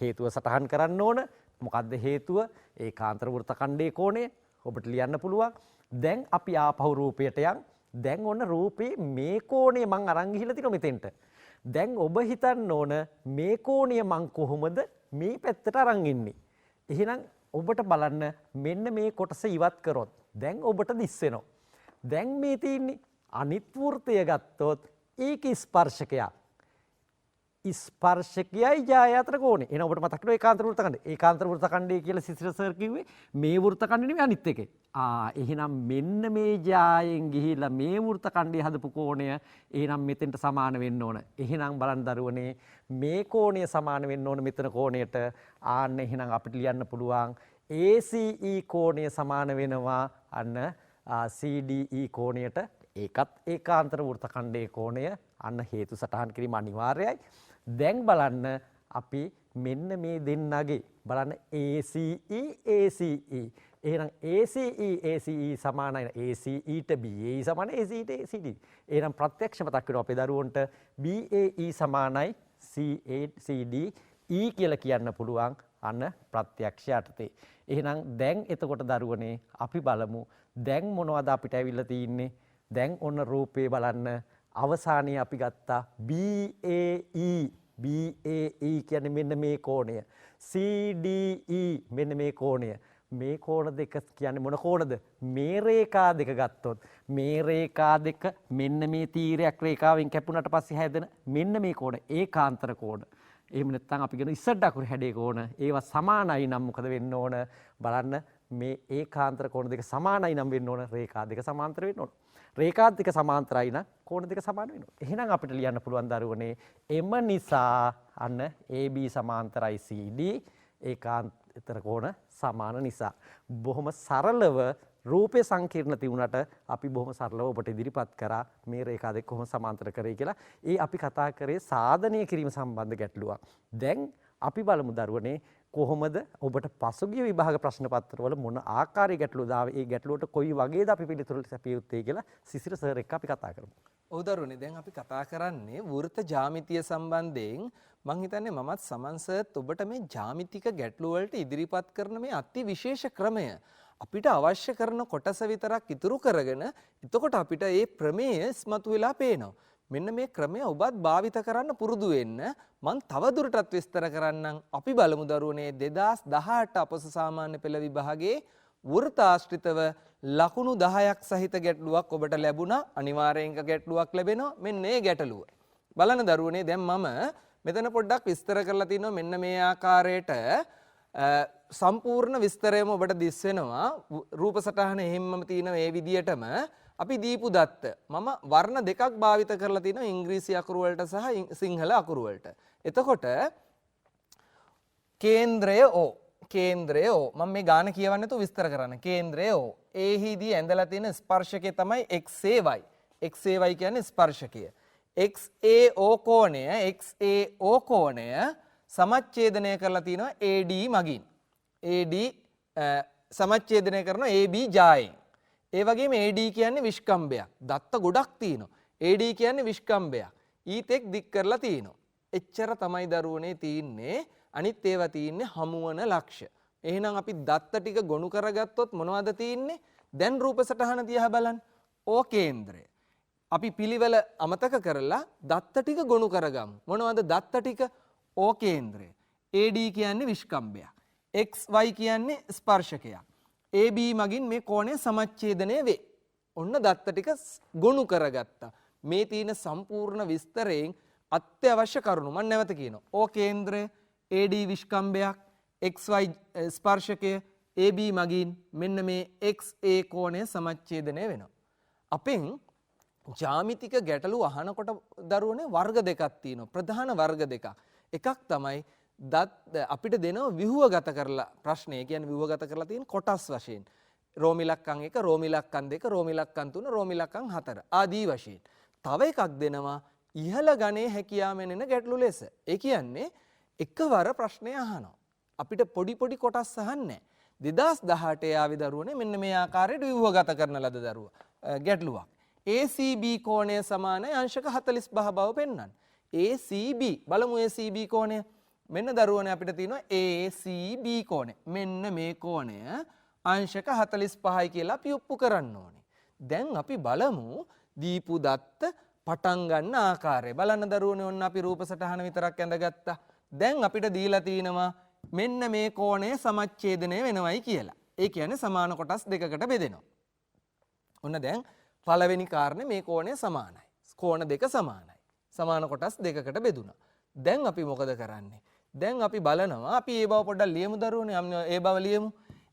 හේතුව සටහන් කරන්න ඕන. මොකද්ද හේතුව? ඒකාන්තර වෘත්ත ඛණ්ඩයේ කෝණය. ඔබට ලියන්න පුළුවන්. දැන් අපි ආපහු රූපයට යන්. දැන් ඔන්න රූපේ මේ කෝණය මං අරන් ගිහිල්ලා තිනවා මෙතෙන්ට. දැන් ඔබ හිතන්න ඕන මේ කෝණය මං කොහොමද මේ පැත්තට අරන් ඉන්නේ. එහෙනම් ඔබට බලන්න මෙන්න මේ කොටස ඉවත් කරොත් දැන් ඔබට දිස් වෙනවා. දැන් මේ තියෙන්නේ අනිත් වෘත්තය ගත්තොත් ඒක ස්පර්ශකයක්. ස්පර්ශකයයි ජාය අතර කෝණය. එහෙනම් ඔබට මතක් වෙනවා ඒකාන්තර වෘත්ත ඛණ්ඩය. ඒකාන්තර වෘත්ත ඛණ්ඩය කියලා සිසිර සර් කිව්වේ මේ වෘත්ත ඛණ්ඩය නෙමෙයි අනිත් එකේ. එහෙනම් මෙන්න මේ ජායෙන් ගිහිලා මේ වෘත්ත ඛණ්ඩය හදපු කෝණය එහෙනම් මෙතෙන්ට සමාන වෙන්න ඕන. එහෙනම් බලන්න දරුවනේ මේ කෝණය සමාන වෙන්න ඕන මෙතන කෝණයට. ආන්න එහෙනම් අපිට ලියන්න පුළුවන් ACE කෝණය සමාන වෙනවා අන්න CDE කෝණයට. ඒකත් ඒකාන්තර වෘත්ත ඛණ්ඩයේ කෝණය. අන්න හේතු සටහන් කිරීම අනිවාර්යයි. දැන් බලන්න අපි මෙන්න මේ දෙන්නගේ බලන්න ACE ACE. එහෙනම් ACE ACE සමානයි ACE ට BAE සමානයි ACE ට ACD. එහෙනම් ප්‍රත්‍යක්ෂ මතක් වෙනවා අපේ දරුවන්ට BAE සමානයි CACD E කියලා කියන්න පුළුවන් අන්න ප්‍රත්‍යක්ෂ යටතේ. එහෙනම් දැන් එතකොට දරුවනේ අපි බලමු දැන් මොනවද අපිට ඇවිල්ලා තියෙන්නේ. දැන් ඔන්න රූපේ බලන්න අවසානයේ අපි ගත්තා BAE කියන්නේ මෙන්න මේ කෝණය. CDE මෙන්න මේ කෝණය. මේ කෝණ දෙක කියන්නේ මොන කෝණද? මේ රේඛා දෙක ගත්තොත් මේ රේඛා දෙක මෙන්න මේ තීරයක් රේඛාවෙන් කැපුණාට පස්සේ හැදෙන මෙන්න මේ කෝණ ඒකාන්තර කෝණ. එහෙම නැත්නම් අපි කියන ඉස්සඩ අකුරු හැඩේ කෝණ. ඒවා සමානයි නම් මොකද වෙන්න ඕන? බලන්න මේ ඒකාන්තර කෝණ දෙක සමානයි නම් වෙන්න ඕන රේඛා දෙක සමාන්තර වෙන්න ඕන. රේඛා දෙක සමාන්තරයි නම් කෝණ දෙක සමාන වෙනවා. එහෙනම් අපිට ලියන්න පුළුවන් දරුවනේ එම නිසා අන්න AB සමාන්තරයි CD ඒකාන්තර කෝණ සමාන නිසා. බොහොම සරලව රූපේ සංකීර්ණ තිබුණාට අපි බොහොම සරලව ඔබට ඉදිරිපත් කරා මේ රේඛා දෙක කොහොම සමාන්තර කරේ කියලා. ඒ අපි කතා කරේ සාධනය කිරීම සම්බන්ධ ගැටලුවක්. දැන් අපි බලමු දරුවනේ කොහොමද ඔබට පසුගිය විභාග ප්‍රශ්න පත්‍රවල මොන ආකාරයේ ගැටලුවද ආවේ ඒ ගැටලුවට කොයි වගේද අපි පිළිතුරු සැපිය යුත්තේ කියලා සිසිර සර් එක්ක අපි කතා කරමු. ඔව් දරුවනේ දැන් අපි කතා කරන්නේ වෘත්ත ජ්‍යාමිතිය සම්බන්ධයෙන්. මම හිතන්නේ මමත් සමන් සර්ත් ඔබට මේ ජ්‍යාමිතික ගැටලු වලට ඉදිරිපත් කරන මේ අති විශේෂ ක්‍රමය අපිට අවශ්‍ය කරන කොටස විතරක් ඉතුරු කරගෙන එතකොට අපිට මේ ප්‍රමේය ඉස්මතු වෙලා පේනවා. මෙන්න මේ ක්‍රමය ඔබත් භාවිත කරන්න පුරුදු වෙන්න මම තවදුරටත් විස්තර කරන්නම්. අපි බලමු දරුවනේ 2018 අපොස සාමාන්‍ය පෙළ විභාගයේ වෘත්තාශ්‍රිතව ලකුණු 10ක් සහිත ගැටලුවක් ඔබට ලැබුණා. අනිවාර්යෙන් ගැටලුවක් ලැබෙනවා. මෙන්න මේ ගැටලුව. බලන්න දරුවනේ දැන් මම මෙතන පොඩ්ඩක් විස්තර කරලා තිනවා මෙන්න මේ ආකාරයට සම්පූර්ණ විස්තරයම ඔබට දිස් වෙනවා. රූප සටහන එහෙම්මම තියෙන මේ විදියටම අපි දීපු දත්ත මම වර්ණ දෙකක් භාවිත කරලා තිනවා ඉංග්‍රීසි අකුරු වලට සහ සිංහල අකුරු වලට. එතකොට කේන්ද්‍රය O කේන්ද්‍රය O මම මේ ගාන කියවන්න තු විස්තර කරන්න. කේන්ද්‍රය O එහිදී ඇඳලා තියෙන ස්පර්ශකය තමයි XAY. XAY කියන්නේ ස්පර්ශකය. XAO කෝණය සමච්ඡේදනය කරලා තිනවා AD මගින්. AD සමච්ඡේදනය කරනවා AB ජායෙන්. ඒ වගේම AD කියන්නේ විස්කම්භයක්. දත්ත ගොඩක් තියෙනවා. AD කියන්නේ විස්කම්භයක්. ඊතෙක් දික් කරලා තියෙනවා. එච්චර තමයි දරුවනේ තියෙන්නේ අනිත් ඒවා තියෙන්නේ හමුවන ලක්ෂ. එහෙනම් අපි දත්ත ටික ගොනු කරගත්තොත් මොනවද තියෙන්නේ? දැන් රූප සටහන දිහා බලන්න. ඕ කේන්ද්‍රය. අපි පිළිවෙල අමතක කරලා දත්ත ටික ගොනු කරගමු. මොනවද දත්ත ටික? ඕ කේන්ද්‍රය. AD කියන්නේ විස්කම්භයක්. XY කියන්නේ ස්පර්ශකයක්. AB මගින් මේ කෝණය සමච්ඡේදනය වේ. ඔන්න දත්ත ටික ගොනු කරගත්තා. මේ තියෙන සම්පූර්ණ විස්තරයෙන් අත්‍යවශ්‍ය කරුණු මම නැවත කියනවා. ඕ කේන්ද්‍රය, AD විස්කම්භයක්, XY ස්පර්ශකය, AB මගින් මෙන්න මේ XA කෝණය සමච්ඡේදනය වෙනවා. අපෙන් ජ්‍යාමිතික ගැටලු අහනකොට දරුවනේ වර්ග දෙකක් තියෙනවා. ප්‍රධාන වර්ග දෙකක්. එකක් තමයි අපිට දෙනවා ව්‍යුහගත කරලා ප්‍රශ්නය. කියන්නේ ව්‍යුහගත කරලා තියෙන කොටස් වශයෙන්. රෝම ඉලක්කම් 1, රෝම ඉලක්කම් 2, රෝම ඉලක්කම් 3, රෝම ඉලක්කම් 4 ආදී වශයෙන්. තව එකක් දෙනවා ඉහළ ගණයේ හැකියාවෙන් එන ගැටලු ලෙස. ඒ කියන්නේ එකවර ප්‍රශ්නය අහනවා. අපිට පොඩි පොඩි කොටස් අහන්නේ නැහැ. 2018 ආවේ දරුවනේ මෙන්න මේ ආකාරයට ව්‍යුහගත කරන ලද ගැටලුවක්. ACB කෝණය සමානයි අංශක 45 බව පෙන්වන්න. ACB බලමු ACB කෝණය. මෙන්න දරුවනේ අපිට තියෙනවා ACB කෝණය. මෙන්න මේ කෝණය අංශක 45යි කියලා අපි ඔප්පු කරන්න ඕනේ. දැන් අපි බලමු දීපු දත්ත පටන් ගන්න ආකාරය. බලන්න දරුවනේ ඔන්න අපි රූප සටහන විතරක් ඇඳගත්තා. දැන් අපිට දීලා තිනවා මෙන්න මේ කෝණය සමච්ඡේදනය වෙනවයි කියලා. ඒ කියන්නේ සමාන කොටස් දෙකකට බෙදෙනවා. ඔන්න දැන් පළවෙනි කාරණේ මේ කෝණය සමානයි. කෝණ දෙක සමානයි. සමාන කොටස් දෙකකට බෙදුණා. දැන් අපි මොකද කරන්නේ? දැන් අපි බලනවා අපි ඒ බව පොඩ්ඩක් ලියමු දරුවනේ. ඒ බව ලියමු.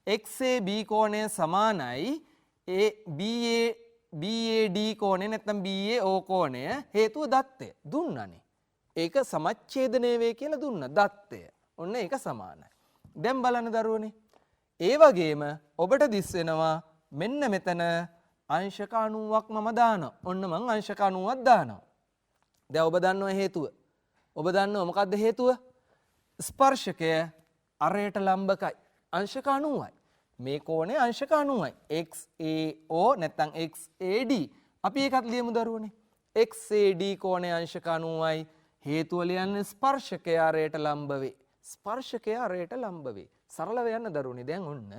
XAB කෝණය සමානයි BAD කෝණය නැත්නම් BAO කෝණය හේතුව දත්තය දුන්නනේ. ඒක සමච්ඡේදනය වේ කියලා දුන්නා දත්තය. ඔන්න ඒක සමානයි. දැන් බලන්න දරුවනේ. ඒ වගේම ඔබට දිස් වෙනවා මෙන්න මෙතන අංශක 90ක් මම දානවා. ඔන්න මං අංශක 90ක් දානවා. දැන් ඔබ දන්නවා හේතුව. ඔබ දන්නවා මොකද්ද හේතුව? ස්පර්ශකය අරයට ලම්බකයි. අංශක 90යි. මේ කෝණය අංශක 90යි. XAO නැත්නම් XAD. අපි ඒකත් ලියමු දරුවනේ. XAD කෝණය අංශක 90යි. හේතුව ලියන්නේ ස්පර්ශකය අරයට ලම්බ වේ. ස්පර්ශකය අරයට ලම්බ වේ. සරලව යන්න දරුවනේ. දැන් ඔන්න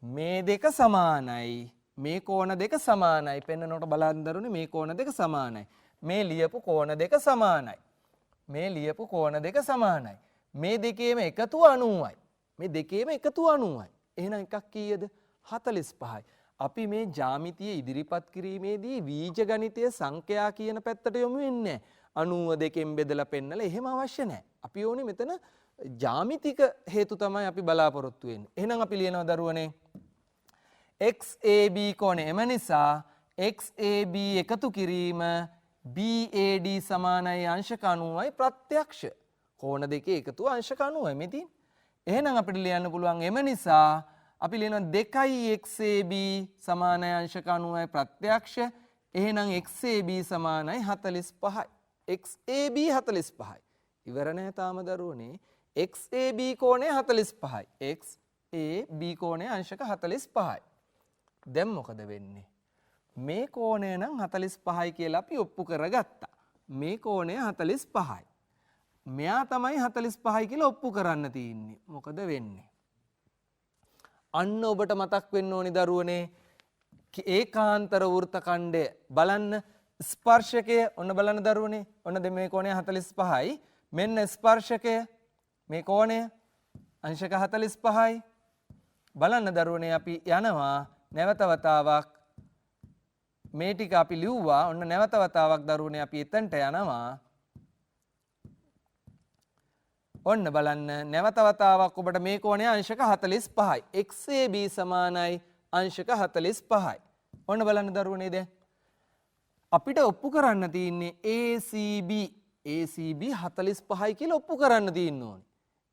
මේ දෙක සමානයි. මේ කෝණ දෙක සමානයි. පෙන්නනකොට බලන්න දරුවනේ මේ කෝණ දෙක සමානයි. මේ ලියපු කෝණ දෙක සමානයි. මේ ලියපු කෝණ දෙක සමානයි. මේ දෙකේම එකතුව 90යි. මේ දෙකේම එකතුව 90යි. එහෙනම් එකක් කීයද? 45යි. අපි මේ ජ්‍යාමිතිය ඉදිරිපත් කිරීමේදී බීජ ගණිතය සංඛ්‍යා කියන පැත්තට යොමු වෙන්නේ නැහැ. 92කින් බෙදලා පෙන්නලා එහෙම අවශ්‍ය නැහැ. අපි ඕනේ මෙතන ජ්‍යාමිතික හේතු තමයි අපි බලාපොරොත්තු වෙන්නේ. එහෙනම් අපි ලියනවා දරුවනේ XAB කෝණය. එම නිසා XAB එකතු කිරීම BAD සමානයි අංශක 90යි ප්‍රත්‍යක්ෂ. කෝණ දෙකේ එකතුව අංශක 90යි මෙතින්. එහෙනම් අපිට ලියන්න පුළුවන් එම නිසා අපි ලියනවා 2XAB සමානයි අංශක 90යි ප්‍රත්‍යක්ෂ. එහෙනම් XAB සමානයි 45යි. XAB 45යි. ඉවර නැහැ තාම දරුවනේ. XAB කෝණය 45යි. XAB කෝණය අංශක 45යි. දැන් මොකද වෙන්නේ? මේ කෝණය නම් 45යි කියලා අපි ඔප්පු කරගත්තා. මේ කෝණය 45යි. මෙයා තමයි 45යි කියලා ඔප්පු කරන්න තියෙන්නේ. මොකද වෙන්නේ? අන්න ඔබට මතක් වෙන්න ඕනි දරුවනේ ඒකාන්තර වෘත්ත ඛණ්ඩය බලන්න ස්පර්ශකය ඔන්න බලන්න දරුවනේ. ඔන්න මේ කෝණය 45යි. මෙන්න ස්පර්ශකය මේ කෝණය අංශක 45යි. බලන්න දරුවනේ අපි යනවා නැවත වතාවක් මේ ටික අපි ලිව්වා. ඔන්න නැවත වතාවක් දරුවනේ අපි එතනට යනවා. ඔන්න බලන්න නැවත වතාවක් ඔබට මේ කෝණය අංශක 45යි. XAB සමානයි අංශක 45යි. ඔන්න බලන්න දරුවනේ දැන් අපිට ඔප්පු කරන්න තියෙන්නේ ACB 45යි කියලා ඔප්පු කරන්න තියෙන්න ඕනේ.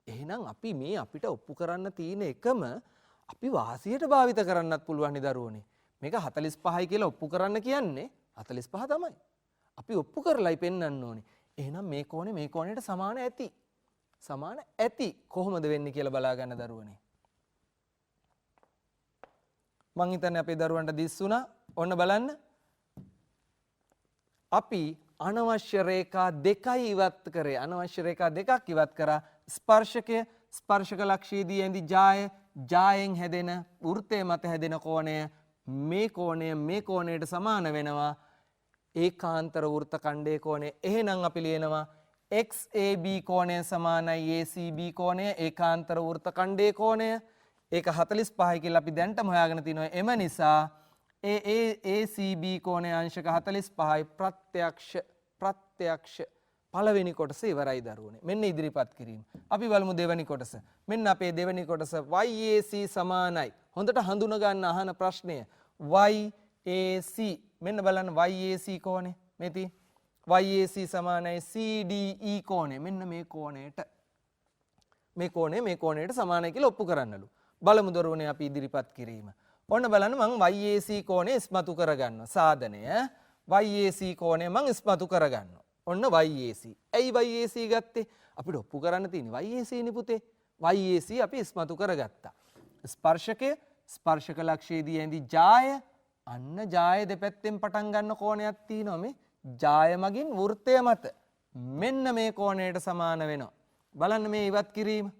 එහෙනම් අපි මේ අපිට ඔප්පු කරන්න තියෙන එකම අපි වාසියට භාවිත කරන්නත් පුළුවන් නේ දරුවනේ. මේක 45යි කියලා ඔප්පු කරන්න කියන්නේ 45 තමයි. අපි ඔප්පු කරලායි පෙන්වන්න ඕනේ. එහෙනම් මේ කෝණය මේ කෝණයට සමාන ඇති. සමාන ඇති. කොහොමද වෙන්නේ කියලා බලා ගන්න දරුවනේ. මං හිතන්නේ අපේ දරුවන්ට දිස්සුණා. ඔන්න බලන්න. අපි අනවශ්‍ය රේඛා දෙකයි ඉවත් කරේ. අනවශ්‍ය රේඛා දෙකක් ඉවත් කරා. ස්පර්ශකය ස්පර්ශක ලක්ෂයේදී ඇඳි ජාය ජායෙන් හැදෙන වෘත්තය මත හැදෙන කෝණය මේ කෝණයට සමාන වෙනවා ඒකාන්තර වෘත්ත ඛණ්ඩයේ කෝණය. එහෙනම් අපි ලියනවා XAB කෝණය සමානයි ACB කෝණය ඒකාන්තර වෘත්ත ඛණ්ඩයේ කෝණය. ඒක 45යි කියලා අපි දැන්ටම හොයාගෙන තිනවා. එම නිසා ACB කෝණය අංශක 45යි ප්‍රත්‍යක්ෂ පළවෙනි කොටස ඉවරයි දරුවනේ. මෙන්න ඉදිරිපත් කිරීම. අපි බලමු දෙවෙනි කොටස. මෙන්න අපේ දෙවෙනි කොටස YAC සමානයි. හොඳට හඳුන ගන්න අහන ප්‍රශ්නය YAC. මෙන්න බලන්න YAC කෝණය. මෙති YAC සමානයි CDE කෝණය. මෙන්න මේ කෝණයට මේ කෝණයට සමානයි කියලා ඔප්පු කරන්නලු. බලමු දරුවනේ අපි ඉදිරිපත් කිරීම. ඔන්න බලන්න මම YAC කෝණය ඉස්මතු කරගන්නවා. සාධනය YAC කෝණය මම ඉස්මතු කරගන්නවා. ඔන්න YAC. ඇයි YAC ගත්තේ? අපිට ඔප්පු කරන්න තියෙන්නේ YAC නේ පුතේ. YAC අපි ඉස්මතු කරගත්තා. ස්පර්ශකය ස්පර්ශක ලක්ෂයේදී ඇඳි ජාය අන්න ජාය දෙපැත්තෙන් පටන් ගන්න කෝණයක් තියෙනවා මේ. ජාය මගින් වෘත්තය මත මෙන්න මේ කෝණයට සමාන වෙනවා. බලන්න මේ ඉවත් කිරීම.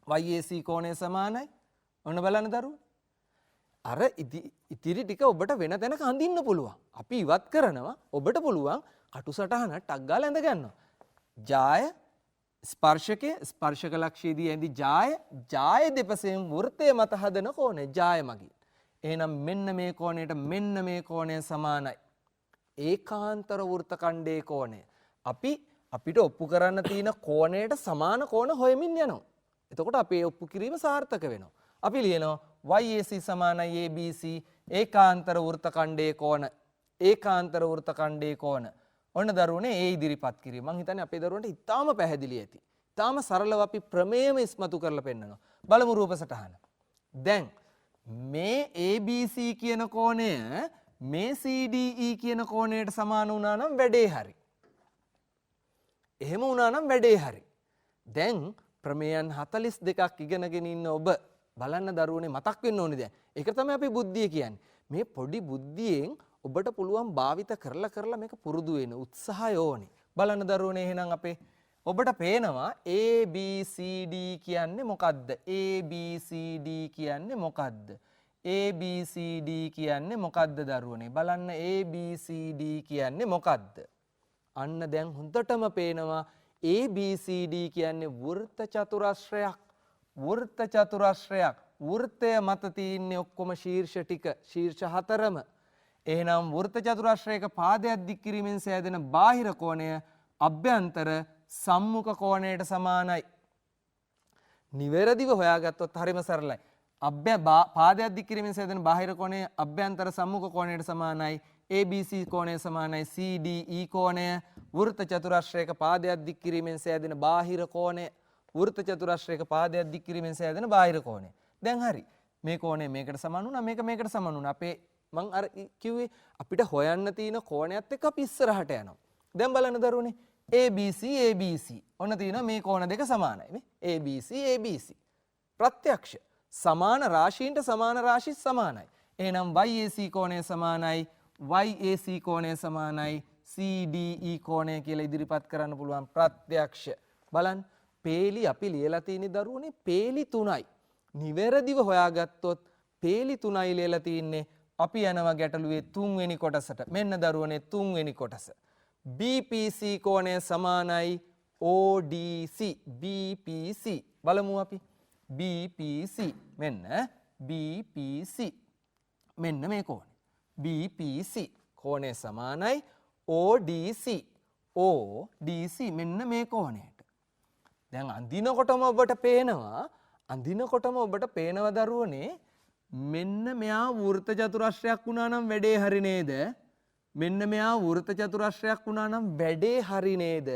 YAC කෝණය සමානයි. ඔන්න බලන්න දරුවෝ. අර ඉතිරි ටික ඔබට වෙන තැනක අඳින්න පුළුවන්. අපි ඉවත් කරනවා. ඔබට පුළුවන් කටුසටහන ටක් ගාලා ඇඳ ගන්නවා. ජාය ස්පර්ශකයේ ස්පර්ශක ලක්ෂයේදී ඇඳි ජාය දෙපසෙන් වෘත්තය මත හදන කෝණය ජාය මගින්. එහෙනම් මෙන්න මේ කෝණයට මෙන්න මේ කෝණය සමානයි. ඒකාන්තර වෘත්ත ඛණ්ඩයේ කෝණය. අපිට ඔප්පු කරන්න තියෙන කෝණයට සමාන කෝණ හොයමින් යනවා. එතකොට අපේ ඔප්පු කිරීම සාර්ථක වෙනවා. අපි ලියනවා YAC සමානයි ABC ඒකාන්තර වෘත්ත ඛණ්ඩයේ කෝණ. ඒකාන්තර වෘත්ත ඛණ්ඩයේ කෝණ. ඔන්න දරුවනේ ඒ ඉදිරිපත් කිරීම. මං හිතන්නේ අපේ දරුවන්ට ඉතාම පැහැදිලි ඇති. ඉතාම සරලව අපි ප්‍රමේයම ඉස්මතු කරලා පෙන්නනවා. බලමු රූප සටහන. දැන් මේ ABC කියන කෝණය මේ CDE කියන කෝණයට සමාන වුණා නම් වැඩේ හරි. එහෙම වුණා නම් වැඩේ හරි. දැන් ප්‍රමේයන් 42ක් ඉගෙනගෙන ඉන්න ඔබ බලන්න දරුවනේ මතක් වෙන්න ඕනේ දැන්. ඒක තමයි අපි බුද්ධිය කියන්නේ. මේ පොඩි බුද්ධියෙන් ඔබට පුළුවන් භාවිත කරලා මේක පුරුදු වෙන උත්සාහය ඕනේ. බලන්න දරුවනේ එහෙනම් අපේ ඔබට පේනවා ABCD කියන්නේ මොකද්ද? ABCD කියන්නේ මොකද්ද? ABCD කියන්නේ මොකද්ද දරුවනේ? බලන්න ABCD කියන්නේ මොකද්ද? අන්න දැන් හොඳටම පේනවා ABCD කියන්නේ වෘත්ත චතුරස්‍රයක්. වෘත්ත චතුරස්‍රයක්. වෘත්තය මත තියෙන්නේ ඔක්කොම ශීර්ෂ ටික. ශීර්ෂ හතරම. එහෙනම් වෘත්ත චතුරස්‍රයක පාදයක් දික් කිරීමෙන් සෑදෙන බාහිර කෝණය අභ්‍යන්තර සම්මුඛ කෝණයට සමානයි. නිවැරදිව හොයාගත්තොත් හරිම සරලයි. පාදයක් දික් කිරීමෙන් සෑදෙන බාහිර කෝණය අභ්‍යන්තර සම්මුඛ කෝණයට සමානයි. ABC කෝණය සමානයි CDE කෝණය. වෘත්ත චතුරස්‍රයක පාදයක් දික් කිරීමෙන් සෑදෙන බාහිර කෝණය. වෘත්ත චතුරස්‍රයක පාදයක් දික් කිරීමෙන් සෑදෙන බාහිර කෝණය. දැන් හරි. මේ කෝණය මේකට සමාන වුණා. මේකට සමාන වුණා. මං අර කිව්වේ අපිට හොයන්න තියෙන කෝණයත් එක්ක අපි ඉස්සරහට යනවා. දැන් බලන්න දරුවනේ ABC. ඔන්න තියෙනවා මේ කෝණ දෙක සමානයි නේ. ABC. ප්‍රත්‍යක්ෂ. සමාන රාශීන්ට සමාන රාශි සමානයි. එහෙනම් YAC කෝණය සමානයි YAC කෝණය සමානයි CDE කෝණය කියලා ඉදිරිපත් කරන්න පුළුවන් ප්‍රත්‍යක්ෂ. බලන්න පේලි අපි ලියලා තියෙන දරුවනේ පේලි 3යි. නිවැරදිව හොයාගත්තොත් පේලි 3යි ලියලා තින්නේ. අපි යනවා ගැටලුවේ 3 වෙනි කොටසට. මෙන්න දරුවනේ 3 වෙනි කොටස. BPC කෝණය සමානයි ODC. BPC බලමු අපි. BPC මෙන්න BPC මෙන්න මේ කෝණය. BPC කෝණය සමානයි ODC. ODC මෙන්න මේ කෝණයට. දැන් අඳිනකොටම ඔබට පේනවා දරුවනේ මෙන්න මෙයා වෘත්ත චතුරස්‍රයක් වුණා නම් වැඩේ හරි නේද? මෙන්න මෙයා වෘත්ත චතුරස්‍රයක් වුණා නම් වැඩේ හරි නේද?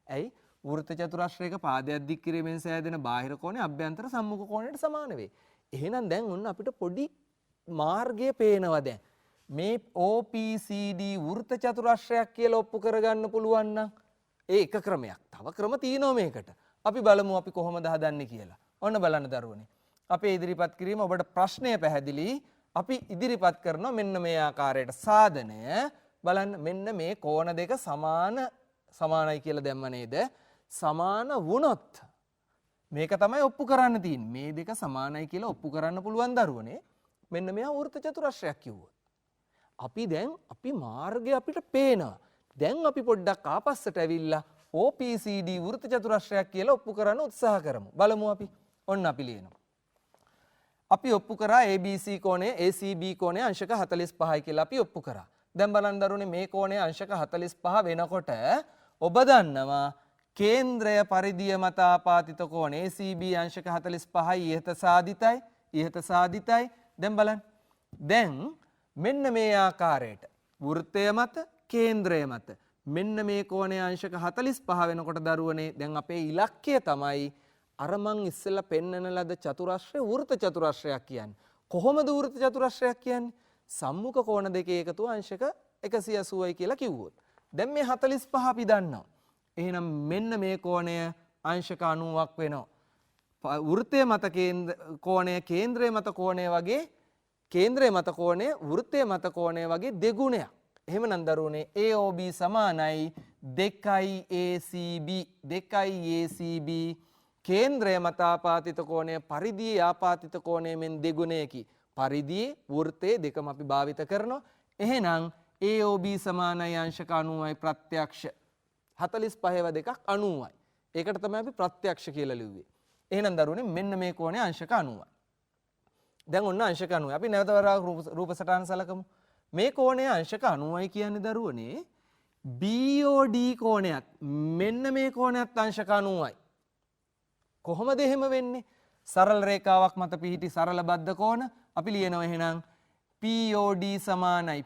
ඇයි? වෘත්ත චතුරස්‍රයක පාදයක් දික් කිරීමෙන් සෑදෙන බාහිර කෝණය අභ්‍යන්තර සම්මුඛ කෝණයට සමාන වේ. එහෙනම් දැන් ඔන්න අපිට පොඩි මාර්ගය පේනවා දැන්. මේ OPCD වෘත්ත චතුරස්‍රයක් කියලා ඔප්පු කරගන්න පුළුවන් නම් ඒ එක ක්‍රමයක්. තව ක්‍රම තියෙනවා මේකට. අපි බලමු අපි කොහොමද හදන්නේ කියලා. ඔන්න බලන්න දරුවනේ. අපේ ඉදිරිපත් කිරීම ඔබට ප්‍රශ්නය පැහැදිලි. අපි ඉදිරිපත් කරනවා මෙන්න මේ ආකාරයට සාධනය. බලන්න මෙන්න මේ කෝණ දෙක සමානයි කියලා දැම්ම නේද? සමාන වුණොත් මේක තමයි ඔප්පු කරන්න තියෙන්නේ. මේ දෙක සමානයි කියලා ඔප්පු කරන්න පුළුවන් දරුවනේ. මෙන්න මෙයා වෘත්ත චතුරස්‍රයක් කිව්වොත්. අපි මාර්ගය අපිට පේනවා. දැන් අපි පොඩ්ඩක් ආපස්සට ඇවිල්ලා OPCD වෘත්ත චතුරස්‍රයක් කියලා ඔප්පු කරන්න උත්සාහ කරමු. බලමු අපි. ඔන්න අපි ලියනවා. අපි ඔප්පු කරා ABC කෝණය ACB කෝණය අංශක 45යි කියලා අපි ඔප්පු කරා. දැන් බලන්න දරුවනේ මේ කෝණය අංශක 45 වෙනකොට ඔබ දන්නවා කේන්ද්‍රය පරිධිය මත ආපාතිත කෝණ ACB අංශක 45යි ඉහත සාධිතයි. දැන් බලන්න. දැන් මෙන්න මේ ආකාරයට වෘත්තය මත කේන්ද්‍රය මත මෙන්න මේ කෝණය අංශක 45 වෙනකොට දරුවනේ දැන් අපේ ඉලක්කය තමයි අර මං ඉස්සෙල්ලා පෙන්නන ලද චතුරස්‍රය වෘත්ත චතුරස්‍රයක් කියන්නේ. කොහොමද වෘත්ත චතුරස්‍රයක් කියන්නේ? සම්මුඛ කෝණ දෙකේ එකතුව අංශක 180යි කියලා කිව්වොත්. දැන් මේ 45 අපි දන්නවා. එහෙනම් මෙන්න මේ කෝණය අංශක 90ක් වෙනවා. වෘත්තය මත කෝණය කේන්ද්‍රය මත කෝණය වගේ කේන්ද්‍රය මත කෝණය වෘත්තය මත කෝණය වගේ දෙගුණයක්. එහෙමනම් දරුවනේ AOB සමානයි 2ACB කේන්ද්‍රය මත ආපාතිත කෝණය පරිධියේ ආපාතිත කෝණය මෙන් දෙගුණයකි. පරිධියේ වෘත්තයේ දෙකම අපි භාවිත කරනවා. එහෙනම් AOB සමානයි අංශක 90යි ප්‍රත්‍යක්ෂ 45 දෙකක් 90යි. ඒකට තමයි අපි ප්‍රත්‍යක්ෂ කියලා ලිව්වේ. එහෙනම් දරුවනේ මෙන්න මේ කෝණය අංශක 90යි. දැන් ඔන්න අංශක 90. අපි නැවත වරක් රූප සටහන සලකමු. මේ කෝණය අංශක 90යි කියන්නේ දරුවනේ BOD කෝණයත් මෙන්න මේ කෝණයත් අංශක 90යි. කොහොමද එහෙම වෙන්නේ? සරල රේඛාවක් මත පිහිටි සරල බද්ධ කෝණ අපි ලියනවා එහෙනම් POD සමානයි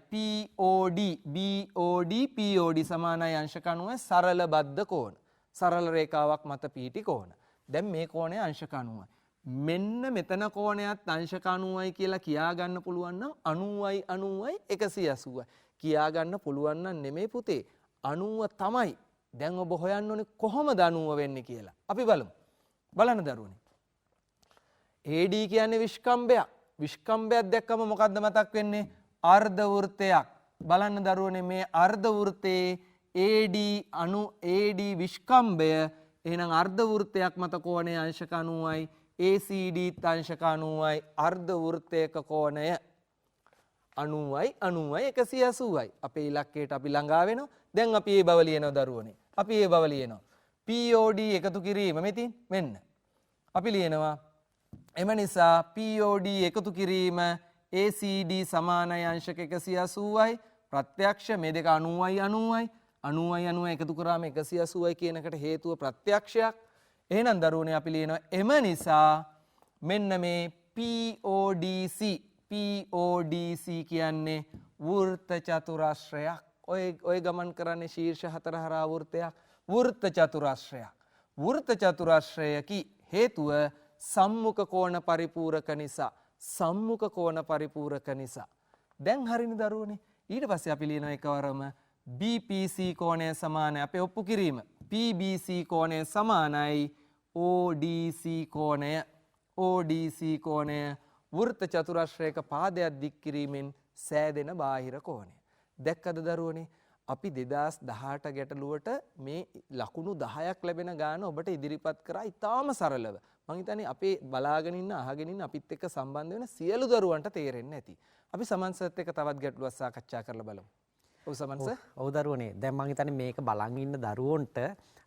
POD සමානයි අංශක 90 සරල බද්ධ කෝණ. සරල රේඛාවක් මත පිහිටි කෝණ. දැන් මේ කෝණය අංශක 90යි. මෙන්න මෙතන කෝණයත් අංශක 90යි කියලා කියා ගන්න පුළුවන් නම් 90යි 180යි කියා ගන්න පුළුවන් නම් නෙමෙයි පුතේ 90 තමයි. දැන් ඔබ හොයන්න ඕනේ කොහොමද 90 වෙන්නේ කියලා. අපි බලමු. බලන්න දරුවනේ. AD කියන්නේ විස්කම්භයක්. විස්කම්භයක් දැක්කම මොකද්ද මතක් වෙන්නේ? අර්ධ වෘත්තයක්. බලන්න දරුවනේ මේ අර්ධ වෘත්තයේ AD විස්කම්භය එහෙනම් අර්ධ වෘත්තයක් මත කෝණය අංශක 90යි ACD අංශක 90යි අර්ධ වෘත්තයක කෝණය 90යි 180යි. අපේ ඉලක්කයට අපි ළඟා වෙනවා. දැන් අපි මේ බව ලියනවා දරුවනේ. අපි මේ බව ලියනවා. POD එකතු කිරීම මෙතින් මෙන්න. අපි ලියනවා එම නිසා POD එකතු කිරීම ACD සමානයි අංශක 180යි ප්‍රත්‍යක්ෂ මේ දෙක 90යි එකතු කරාම 180යි කියන එකට හේතුව ප්‍රත්‍යක්ෂයක්. එහෙනම් දරුවනේ අපි ලියනවා එම නිසා මෙන්න මේ PODC කියන්නේ වෘත්ත චතුරස්‍රයක්. ඔය ගමන් කරන්නේ ශීර්ෂ හතර හරහා වෘත්තයක්. වෘත්ත චතුරස්‍රයක්. වෘත්ත චතුරස්‍රයකි හේතුව සම්මුඛ කෝණ පරිපූරක නිසා. සම්මුඛ කෝණ පරිපූරක නිසා. දැන් හරිනේ දරුවනේ. ඊට පස්සේ අපි ලියනවා එකවරම BPC කෝණය සමානයි අපේ ඔප්පු කිරීම. PBC කෝණය සමානයි ODC කෝණය. ODC කෝණය වෘත්ත චතුරස්‍රයක පාදයක් දික් කිරීමෙන් සෑදෙන බාහිර කෝණය. දැක්කද දරුවනේ? අපි 2018 ගැටලුවට මේ ලකුණු 10ක් ලැබෙන ගාන ඔබට ඉදිරිපත් කරා ඉතාම සරලව. මම හිතන්නේ අපේ බලාගෙන ඉන්න අහගෙන ඉන්න අපිත් එක්ක සම්බන්ධ වෙන සියලු දරුවන්ට තේරෙන්නේ නැති. අපි සමන්සත් එක්ක තවත් ගැටලුවක් සාකච්ඡා කරලා බලමු. ඔව් සමන්ස. ඔව් දරුවනේ. දැන් මම හිතන්නේ මේක බලන් ඉන්න දරුවන්ට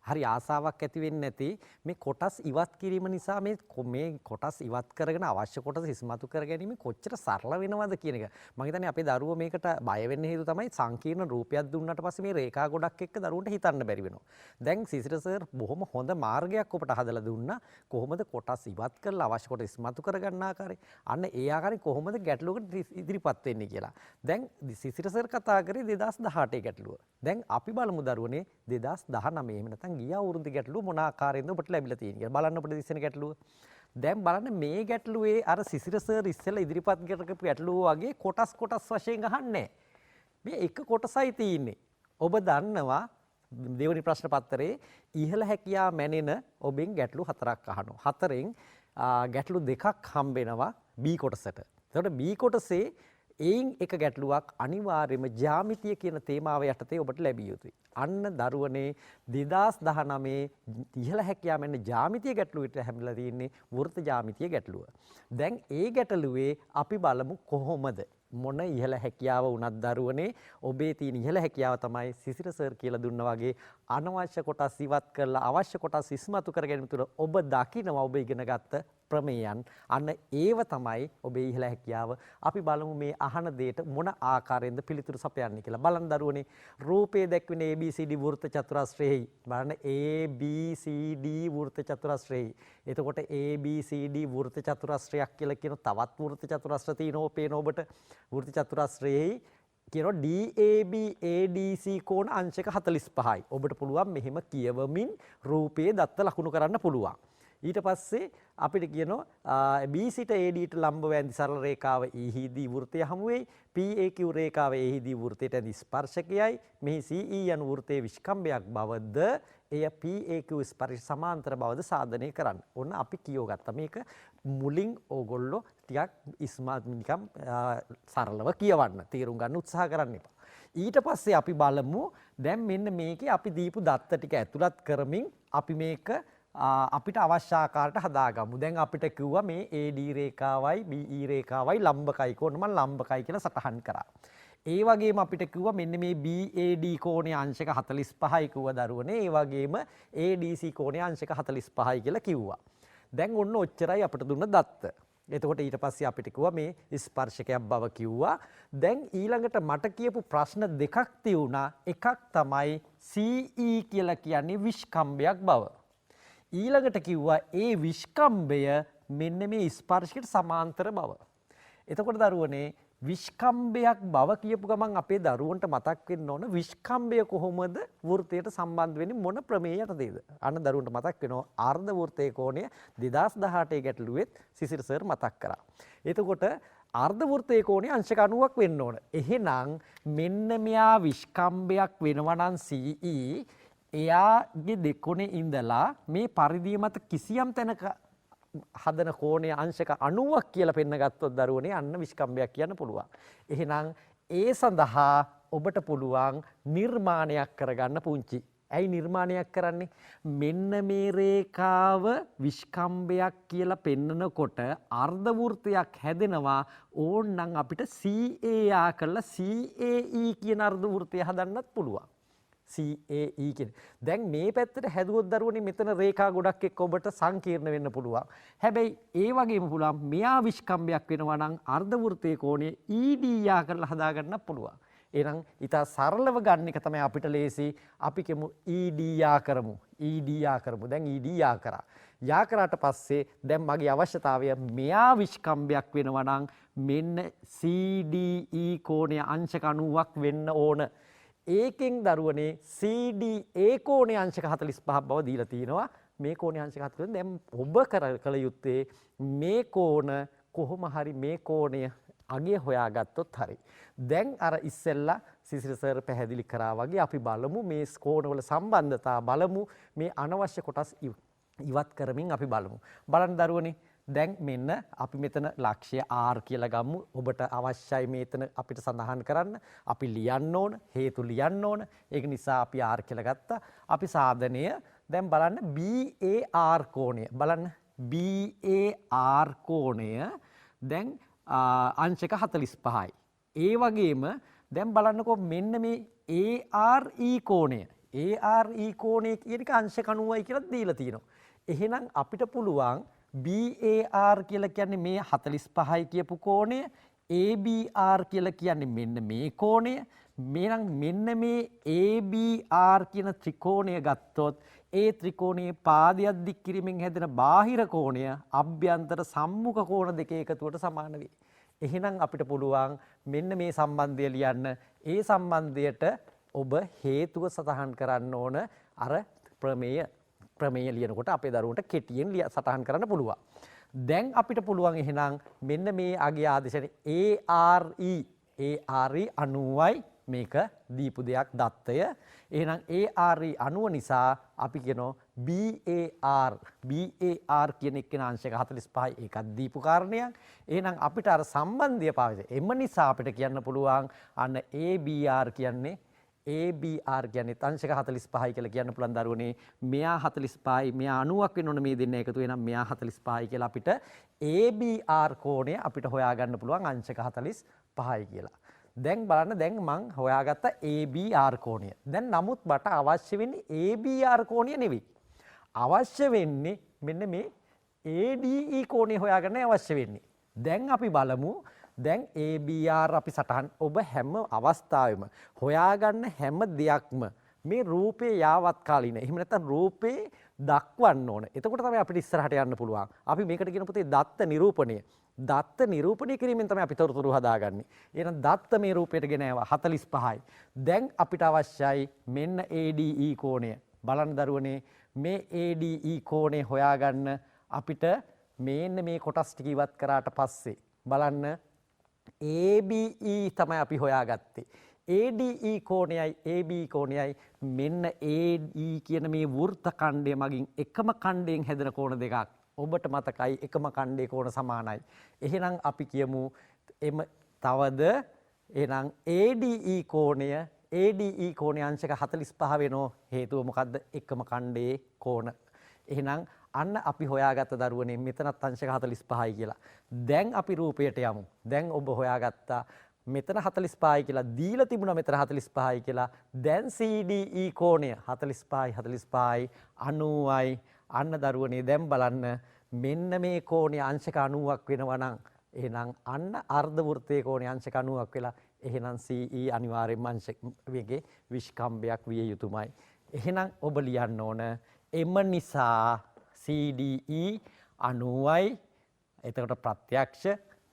හරි ආසාවක් ඇති වෙන්නේ නැති මේ කොටස් ඉවත් කිරීම නිසා මේ කොටස් ඉවත් කරගෙන අවශ්‍ය කොටස් ඉස්මතු කර ගැනීම කොච්චර සරල වෙනවද කියන එක. මම හිතන්නේ අපේ දරුවෝ මේකට බය වෙන්න හේතුව තමයි සංකීර්ණ රූපයක් දුන්නාට පස්සේ මේ රේඛා ගොඩක් එක්ක දරුවන්ට හිතන්න බැරි වෙනවා. දැන් සිසිර සර් බොහොම හොඳ මාර්ගයක් ඔබට හදලා දුන්නා. කොහොමද කොටස් ඉවත් කරලා අවශ්‍ය කොටස් ඉස්මතු කර ගන්න ආකාරය. අන්න ඒ ආකාරයෙන් කොහොමද ගැටලුවකට ඉදිරිපත් වෙන්නේ කියලා. දැන් සිසිර සර් කතා කරේ 2018 ගැටලුව. දැන් අපි බලමු දරුවනේ 2019 එහෙම නැත්නම් ගිය අවුරුද්දේ ගැටලුව මොන ආකාරයෙන්ද ඔබට ලැබිලා තියෙන්නේ කියලා බලන්න ඔබට දිස්සෙන ගැටලුව. දැන් බලන්න මේ ගැටලුවේ අර සිසිර සර් ඉස්සෙල්ලා ඉදිරිපත් කරපු ගැටලුව වගේ කොටස් වශයෙන් අහන්නේ මේ එක කොටසයි තියෙන්නේ. ඔබ දන්නවා දෙවෙනි ප්‍රශ්න පත්‍රයේ ඉහළ හැකියා මැනෙන ඔබෙන් ගැටලු 4ක් අහනවා. 4න් ගැටලු 2ක් හම්බෙනවා B කොටසට. එතකොට B කොටසේ එයින් එක ගැටලුවක් අනිවාර්යයෙන්ම ජ්‍යාමිතිය කියන තේමාව යටතේ ඔබට ලැබිය යුතුයි. අන්න දරුවනේ 2019 ඉහළ හැකියාව මෙන්න ජ්‍යාමිතිය ගැටලුවට හැමිලා තියෙන්නේ වෘත්ත ජ්‍යාමිතිය ගැටලුව. දැන් ඒ ගැටලුවේ අපි බලමු කොහොමද මොන ඉහළ හැකියාව වුණත් දරුවනේ ඔබේ තියෙන ඉහළ හැකියාව තමයි සිසිර සර් කියලා දුන්නා වගේ අනවශ්‍ය කොටස් ඉවත් කරලා අවශ්‍ය කොටස් ඉස්මතු කර ගැනීම තුළ ඔබ දකිනවා ඔබ ඉගෙන ගත්ත ප්‍රමේයන්. අන්න ඒව තමයි ඔබේ ඉහළ හැකියාව. අපි බලමු මේ අහන දෙයට මොන ආකාරයෙන්ද පිළිතුරු සපයන්නේ කියලා. බලන්න දරුවනේ රූපයේ දැක්වෙන ABCD වෘත්ත චතුරස්‍රයේයි බලන්න ABCD වෘත්ත චතුරස්‍රයේයි. එතකොට ABCD වෘත්ත චතුරස්‍රයක් කියලා කියන තවත් වෘත්ත චතුරස්‍ර තියෙනවා පේන ඔබට. වෘත්ත චතුරස්‍රයේයි කියනවා DAB ADC කෝණ අංශක 45යි. ඔබට පුළුවන් මෙහෙම කියවමින් රූපයේ දත්ත ලකුණු කරන්න පුළුවන්. ඊට පස්සේ අපිට කියනවා BCට ADට ලම්බ වැන්දි සරල රේඛාව Eහිදී වෘත්තය හමු වෙයි. PAQ රේඛාව Eහිදී වෘත්තයට ඇති ස්පර්ශකයයි. මෙහි CE යන වෘත්තයේ විස්කම්භයක් බවද එය PAQ ස්පර්ශ සමාන්තර බවද සාධනය කරන්න. ඔන්න අපි කියවගත්තා. මේක මුලින් ඕගොල්ලෝ ටිකක් නිකම් සරලව කියවන්න. තේරුම් ගන්න උත්සාහ කරන්න එපා. ඊට පස්සේ අපි බලමු දැන් මෙන්න මේකේ අපි දීපු දත්ත ටික ඇතුළත් කරමින් අපි මේක අපිට අවශ්‍ය ආකාරයට හදාගමු. දැන් අපිට කිව්වා මේ AD රේඛාවයි BE රේඛාවයි ලම්බකයි කෝණ මම ලම්බකයි කියලා සටහන් කරා. ඒ වගේම අපිට කිව්වා මෙන්න මේ BAD කෝණයේ අංශක 45යි කිව්වා දරුවනේ. ඒ වගේම ADC කෝණයේ අංශක 45යි කියලා කිව්වා. දැන් ඔන්න ඔච්චරයි අපිට දුන්න දත්ත. එතකොට ඊට පස්සේ අපිට කිව්වා මේ ස්පර්ශකයක් බව කිව්වා. දැන් ඊළඟට මට කියපු ප්‍රශ්න දෙකක් තියුණා. එකක් තමයි CE කියලා කියන්නේ විස්කම්භයක් බව. ඊළඟට කිව්වා ඒ විස්කම්භය මෙන්න මේ ස්පර්ශයට සමාන්තර බව. එතකොට දරුවනේ විස්කම්භයක් බව කියපු ගමන් අපේ දරුවන්ට මතක් වෙන්න ඕන විස්කම්භය කොහොමද වෘත්තයට සම්බන්ධ වෙන්නේ මොන ප්‍රමේය යටතේද? අන්න දරුවන්ට මතක් වෙනවා අර්ධ වෘත්තයේ කෝණය 2018 ගැටලුවෙත් සිසිර සර් මතක් කරා. එතකොට අර්ධ වෘත්තයේ කෝණය අංශක 90ක් වෙන්න ඕන. එහෙනම් මෙන්න මෙයා විස්කම්භයක් වෙනවා නම් CE එයාගේ දෙකොනේ ඉඳලා මේ පරිධිය මත කිසියම් තැනක හදන කෝණය අංශක 90ක් කියලා පෙන්න ගත්තොත් දරුවනේ අන්න විස්කම්භයක් කියන්න පුළුවන්. එහෙනම් ඒ සඳහා ඔබට පුළුවන් නිර්මාණයක් කරගන්න පුංචි. ඇයි නිර්මාණයක් කරන්නේ? මෙන්න මේ රේඛාව විස්කම්භයක් කියලා පෙන්නකොට අර්ධ වෘත්තයක් හැදෙනවා. ඕන්නම් අපිට CA කරලා CAE කියන අර්ධ වෘත්තය හදන්නත් පුළුවන්. CAE කියන. දැන් මේ පැත්තට හැදුවොත් දරුවනේ මෙතන රේඛා ගොඩක් එක්ක ඔබට සංකීර්ණ වෙන්න පුළුවන්. හැබැයි ඒ වගේම පුළුවන් මෙයා විස්කම්භයක් වෙනවා නම් අර්ධ වෘත්තයේ කෝණය ED කරලා හදා ගන්නත් පුළුවන්. එහෙනම් ඊට සරලව ගන්න එක තමයි අපිට ලේසි. අපි කියමු ED කරමු. ED කරමු. දැන් ED කරා. යා කරාට පස්සේ දැන් මගේ අවශ්‍යතාවය මෙයා විස්කම්භයක් වෙනවා නම් මෙන්න CDE කෝණය අංශක 90ක් වෙන්න ඕන. ඒකෙන් දරුවනේ CDA කෝණයේ අංශක 45ක් බව දීලා තිනවා. මේ කෝණයේ අංශක 45 දැන් ඔබ කළ යුත්තේ මේ කෝණ කොහොම හරි මේ කෝණය අගය හොයාගත්තොත් හරි. දැන් අර ඉස්සෙල්ලා සිසිර සර් පැහැදිලි කරා වගේ අපි බලමු මේ කෝණවල සම්බන්ධතා බලමු. මේ අනවශ්‍ය කොටස් ඉවත් කරමින් අපි බලමු. බලන්න දරුවනේ දැන් මෙන්න අපි මෙතන ලක්ෂ්‍ය R කියලා ගමු. ඔබට අවශ්‍යයි මෙතන අපිට සඳහන් කරන්න. අපි ලියන්න ඕන, හේතු ලියන්න ඕන. ඒක නිසා අපි R කියලා ගත්තා. අපි සාධනය දැන් බලන්න BAR කෝණය. බලන්න BAR කෝණය දැන් අංශක 45යි. ඒ වගේම දැන් බලන්නකෝ මෙන්න මේ ARE කෝණය. ARE කෝණය කියන එක අංශක 90යි කියලා දීලා තියෙනවා. එහෙනම් අපිට පුළුවන් BAR කියලා කියන්නේ මේ 45යි කියපු කෝණය, ABR කියලා කියන්නේ මෙන්න මේ කෝණය. මෙන්න මේ ABR කියන ත්‍රිකෝණය ගත්තොත් ඒ ත්‍රිකෝණයේ පාදයක් දික් කිරීමෙන් හැදෙන බාහිර කෝණය අභ්‍යන්තර සම්මුඛ කෝණ දෙක එකතුවට සමාන වේ. එහෙනම් අපිට පුළුවන් මෙන්න මේ සම්බන්ධය ලියන්න. ඒ සම්බන්ධයට ඔබ හේතුව සටහන් කරන්න ඕන අර ප්‍රමේය ලියනකොට අපේ දරුවන්ට කෙටියෙන් සටහන් කරන්න පුළුවන්. දැන් අපිට පුළුවන් එහෙනම් මෙන්න මේ අගේ ආදේශනේ ARE 90යි මේක දීපු දෙයක් දත්තය. එහෙනම් ARE 90 නිසා අපි කියනවා BAR කියන එක්කෙනා අංශක 45යි ඒකත් දීපු කාරණයක්. එහෙනම් අපිට අර සම්බන්ධය පාවිච්චි. එම නිසා අපිට කියන්න පුළුවන් අන්න ABR කියන්නේ අංශක 45යි කියලා කියන්න පුළුවන් දරුවනේ. මෙයා 45යි මෙයා 90ක් වෙන්න ඕන මේ දෙන්න එකතු වෙනම් මෙයා 45යි කියලා අපිට ABR කෝණය අපිට හොයාගන්න පුළුවන් අංශක 45යි කියලා. දැන් බලන්න දැන් මං හොයාගත්ත ABR කෝණය. දැන් නමුත් මට අවශ්‍ය වෙන්නේ ABR කෝණය නෙවෙයි. අවශ්‍ය වෙන්නේ මෙන්න මේ ADE කෝණය හොයාගන්න අවශ්‍ය වෙන්නේ. දැන් අපි බලමු දැන් ABR අපි සටහන් ඔබ හැම අවස්ථාවෙම හොයාගන්න හැම දෙයක්ම මේ රූපේ යාවත් කාලින. එහෙම නැත්නම් රූපේ දක්වන්න ඕන. එතකොට තමයි අපිට ඉස්සරහට යන්න පුළුවන්. අපි මේකට කියන පුතේ දත්ත නිරූපණය. දත්ත නිරූපණය කිරීමෙන් තමයි අපි තොරතුරු හදාගන්නේ. එහෙනම් දත්ත මේ රූපයට ගෙන ආවා 45යි. දැන් අපිට අවශ්‍යයි මෙන්න ADE කෝණය. බලන්න දරුවනේ මේ ADE කෝණය හොයාගන්න අපිට මේන්න මේ කොටස් ටික ඉවත් කරාට පස්සේ බලන්න ABE තමයි අපි හොයාගත්තේ. ADE කෝණයයි AB කෝණයයි මෙන්න AE කියන මේ වෘත්ත ඛණ්ඩය මගින් එකම ඛණ්ඩයෙන් හැදෙන කෝණ දෙකක්. ඔබට මතකයි එකම ඛණ්ඩයේ කෝණ සමානයි. එහෙනම් අපි කියමු එම තවද එහෙනම් ADE කෝණය අංශක 45 වෙනෝ හේතුව මොකද්ද? එකම ඛණ්ඩයේ කෝණ. එහෙනම් අන්න අපි හොයාගත්ත දරුවනේ මෙතනත් අංශක 45යි කියලා. දැන් අපි රූපයට යමු. දැන් ඔබ හොයාගත්තා මෙතන 45යි කියලා දීලා තිබුණා මෙතන 45යි කියලා. දැන් CDE කෝණය 45යි 90යි. අන්න දරුවනේ දැන් බලන්න මෙන්න මේ කෝණය අංශක 90ක් වෙනවා නම් එහෙනම් අන්න අර්ධ වෘත්තයේ කෝණය අංශක 90ක් වෙලා එහෙනම් CE අනිවාර්යෙන්ම අංශක වේගේ විස්කම්භයක් විය යුතුමයි. එහෙනම් ඔබ ලියන්න ඕන එම නිසා CDE 90යි. එතකොට ප්‍රත්‍යක්ෂ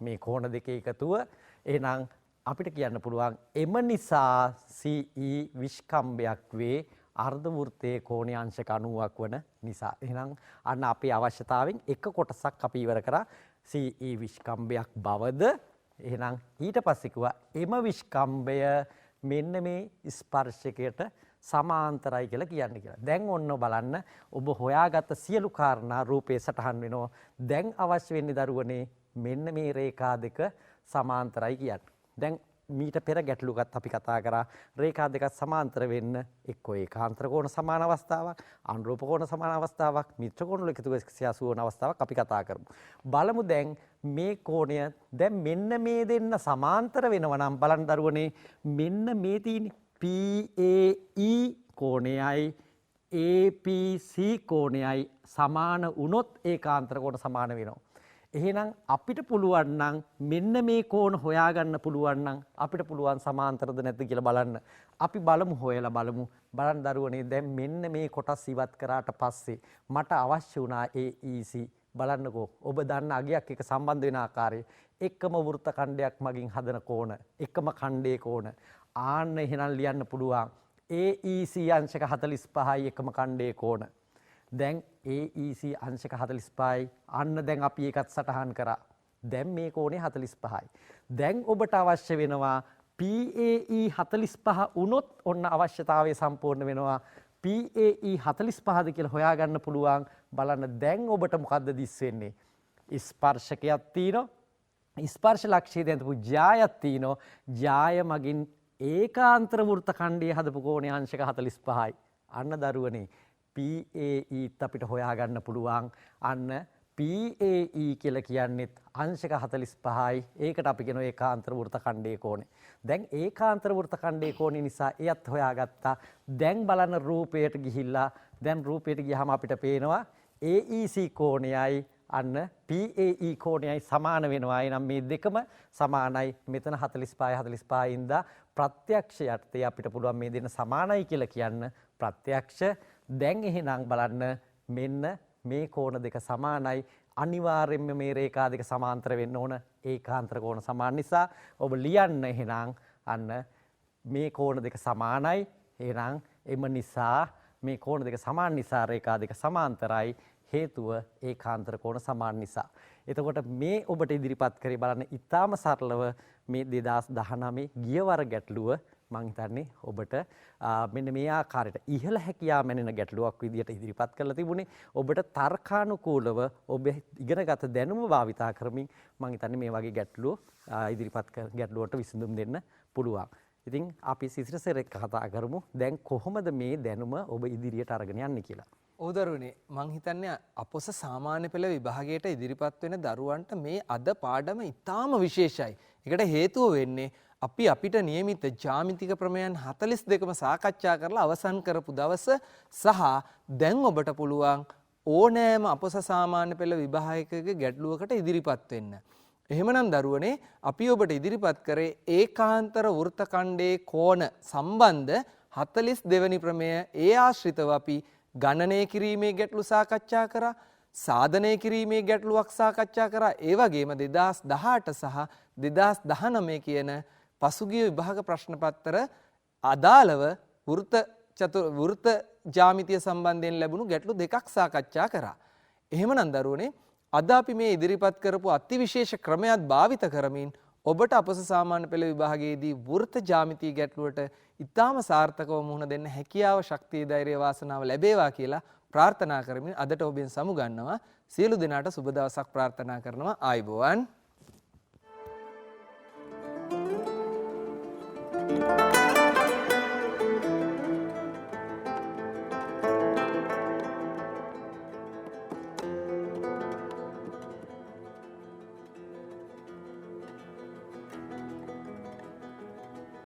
මේ කෝණ දෙකේ එකතුව. එහෙනම් අපිට කියන්න පුළුවන් එම නිසා CE විස්කම්භයක් වේ අර්ධ වෘත්තයේ කෝණය අංශක 90ක් වන නිසා. එහෙනම් අන්න අපේ අවශ්‍යතාවෙන් එක කොටසක් අපි ඉවර කරා CE විස්කම්භයක් බවද. එහෙනම් ඊට පස්සේ කිව්වා එම විස්කම්භය මෙන්න මේ ස්පර්ශකයට සමාන්තරයි කියලා කියන්නේ කියලා. දැන් ඔන්න බලන්න ඔබ හොයාගත්ත සියලු කාරණා රූපේ සටහන් වෙනවා. දැන් අවශ්‍ය වෙන්නේ දරුවනේ මෙන්න මේ රේඛා දෙක සමාන්තරයි කියන්නේ. දැන් මීට පෙර ගැටලුවකට අපි කතා කරා රේඛා දෙකක් සමාන්තර වෙන්න එක්කෝ ඒකාන්තර කෝණ සමාන අවස්ථාවක්, අනුරූප කෝණ සමාන අවස්ථාවක්, මිත්‍ර කෝණ වල එකතු 180 වන අවස්ථාවක් අපි කතා කරමු. බලමු දැන් මේ කෝණය දැන් මෙන්න මේ දෙන්න සමාන්තර වෙනවා නම් බලන්න දරුවනේ මෙන්න මේ තියෙන්නේ PAE කෝණයයි APC කෝණයයි සමාන වුණොත් ඒකාන්තර කෝණ සමාන වෙනවා. එහෙනම් අපිට පුළුවන් නම් මෙන්න මේ කෝණ හොයාගන්න පුළුවන් නම් අපිට පුළුවන් සමාන්තරද නැද්ද කියලා බලන්න. අපි බලමු හොයලා බලමු. බලන්න දරුවනේ දැන් මෙන්න මේ කොටස් ඉවත් කරාට පස්සේ මට අවශ්‍ය වුණා AEC. බලන්නකෝ ඔබ දන්න අගයක් එක සම්බන්ධ වෙන ආකාරය. එකම වෘත්ත ඛණ්ඩයක් මගින් හදන කෝණ, එකම ඛණ්ඩයේ කෝණ. ආන්න එහෙනම් ලියන්න පුළුවන් AEC අංශක 45යි එකම ඛණ්ඩයේ කෝණ. දැන් AEC අංශක 45යි අන්න දැන් අපි ඒකත් සටහන් කරා. දැන් මේ කෝණේ 45යි. දැන් ඔබට අවශ්‍ය වෙනවා PAE 45 වුණොත් ඔන්න අවශ්‍යතාවය සම්පූර්ණ වෙනවා. PAE 45ද කියලා හොයාගන්න පුළුවන්. බලන්න දැන් ඔබට මොකද්ද දිස් වෙන්නේ? ස්පර්ශකයක් තියෙනවා. ස්පර්ශ ලක්ෂයේ දැන්පු ජායක් තියෙනවා. ජාය මගින් ඒකාන්තර වෘත්ත ඛණ්ඩයේ හදපු කෝණය අංශක 45යි. අන්න දරුවනේ PAE අපිට හොයාගන්න පුළුවන්. අන්න PAE කියලා කියන්නේත් අංශක 45යි. ඒකට අපි කියනවා ඒකාන්තර වෘත්ත ඛණ්ඩයේ කෝණය. දැන් ඒකාන්තර වෘත්ත ඛණ්ඩයේ කෝණය නිසා එයත් හොයාගත්තා. දැන් බලන්න රූපයට ගිහිල්ලා දැන් රූපයට ගියාම අපිට පේනවා AEC කෝණයයි අන්න PAE කෝණයයි සමාන වෙනවා. එනම් මේ දෙකම සමානයි. මෙතන 45 ඉඳලා ප්‍රත්‍යක්ෂ යටතේ අපිට පුළුවන් මේ දෙන්න සමානයි කියලා කියන්න. ප්‍රත්‍යක්ෂ දැන් එහෙනම් බලන්න මෙන්න මේ කෝණ දෙක සමානයි. අනිවාර්යයෙන්ම මේ රේඛා දෙක සමාන්තර වෙන්න ඕන. ඒකාන්තර කෝණ සමාන නිසා ඔබ ලියන්න එහෙනම් අන්න මේ කෝණ දෙක සමානයි. එහෙනම් එම නිසා මේ කෝණ දෙක සමාන නිසා රේඛා දෙක සමාන්තරයි. හේතුව ඒකාන්තර කෝණ සමාන නිසා. එතකොට මේ ඔබට ඉදිරිපත් කරේ බලන්න ඉතාම සරලව මේ 2019 ගියවර ගැටලුව මම හිතන්නේ ඔබට මෙන්න මේ ආකාරයට ඉහළ හැකියාව මැනෙන ගැටලුවක් විදියට ඉදිරිපත් කරලා තිබුණේ. ඔබට තර්කානුකූලව ඔබ ඉගෙනගත දැනුම භාවිතා කරමින් මම හිතන්නේ මේ වගේ ගැටලුවට විසඳුම් දෙන්න පුළුවන්. ඉතින් අපි සිසිර සර් එක්ක කතා කරමු. දැන් කොහොමද මේ දැනුම ඔබ ඉදිරියට අරගෙන යන්නේ කියලා. ඔව් දරුවනේ මං හිතන්නේ අපොස සාමාන්‍ය පෙළ විභාගයට ඉදිරිපත් වෙන දරුවන්ට මේ අද පාඩම ඉතාම විශේෂයි. ඒකට හේතුව වෙන්නේ අපි අපිට නියමිත ජ්‍යාමිතික ප්‍රමේයන් 42ම සාකච්ඡා කරලා අවසන් කරපු දවස සහ දැන් ඔබට පුළුවන් ඕනෑම අපොස සාමාන්‍ය පෙළ විභාගයකගේ ගැටලුවකට ඉදිරිපත් වෙන්න. එහෙමනම් දරුවනේ අපි ඔබට ඉදිරිපත් කරේ ඒකාන්තර වෘත්ත ඛණ්ඩයේ කෝණ සම්බන්ධ 42 වෙනි ප්‍රමේය. ඒ ආශ්‍රිතව අපි ගණනය කිරීමේ ගැටලු සාකච්ඡා කරා, සාධනය කිරීමේ ගැටලුවක් සාකච්ඡා කරා. ඒ වගේම 2018 සහ 2019 කියන පසුගිය විභාග ප්‍රශ්න පත්‍ර අදාළව වෘත්ත ජ්‍යාමිතිය සම්බන්ධයෙන් ලැබුණු ගැටලු දෙකක් සාකච්ඡා කරා. එහෙමනම් දරුවනේ අද අපි මේ ඉදිරිපත් කරපු අතිවිශේෂ ක්‍රමයක් භාවිත කරමින් ඔබට අපොස සාමාන්‍ය පෙළ විභාගයේදී වෘත්ත ජ්‍යාමිතිය ගැටලුවට ඉතාම සාර්ථකව මුහුණ දෙන්න හැකියාව, ශක්තිය, ධෛර්යය, වාසනාව ලැබේවා කියලා ප්‍රාර්ථනා කරමින් අදට ඔබෙන් සමුගන්නවා. සියලු දෙනාට සුබ දවසක් ප්‍රාර්ථනා කරනවා. ආයුබෝවන්.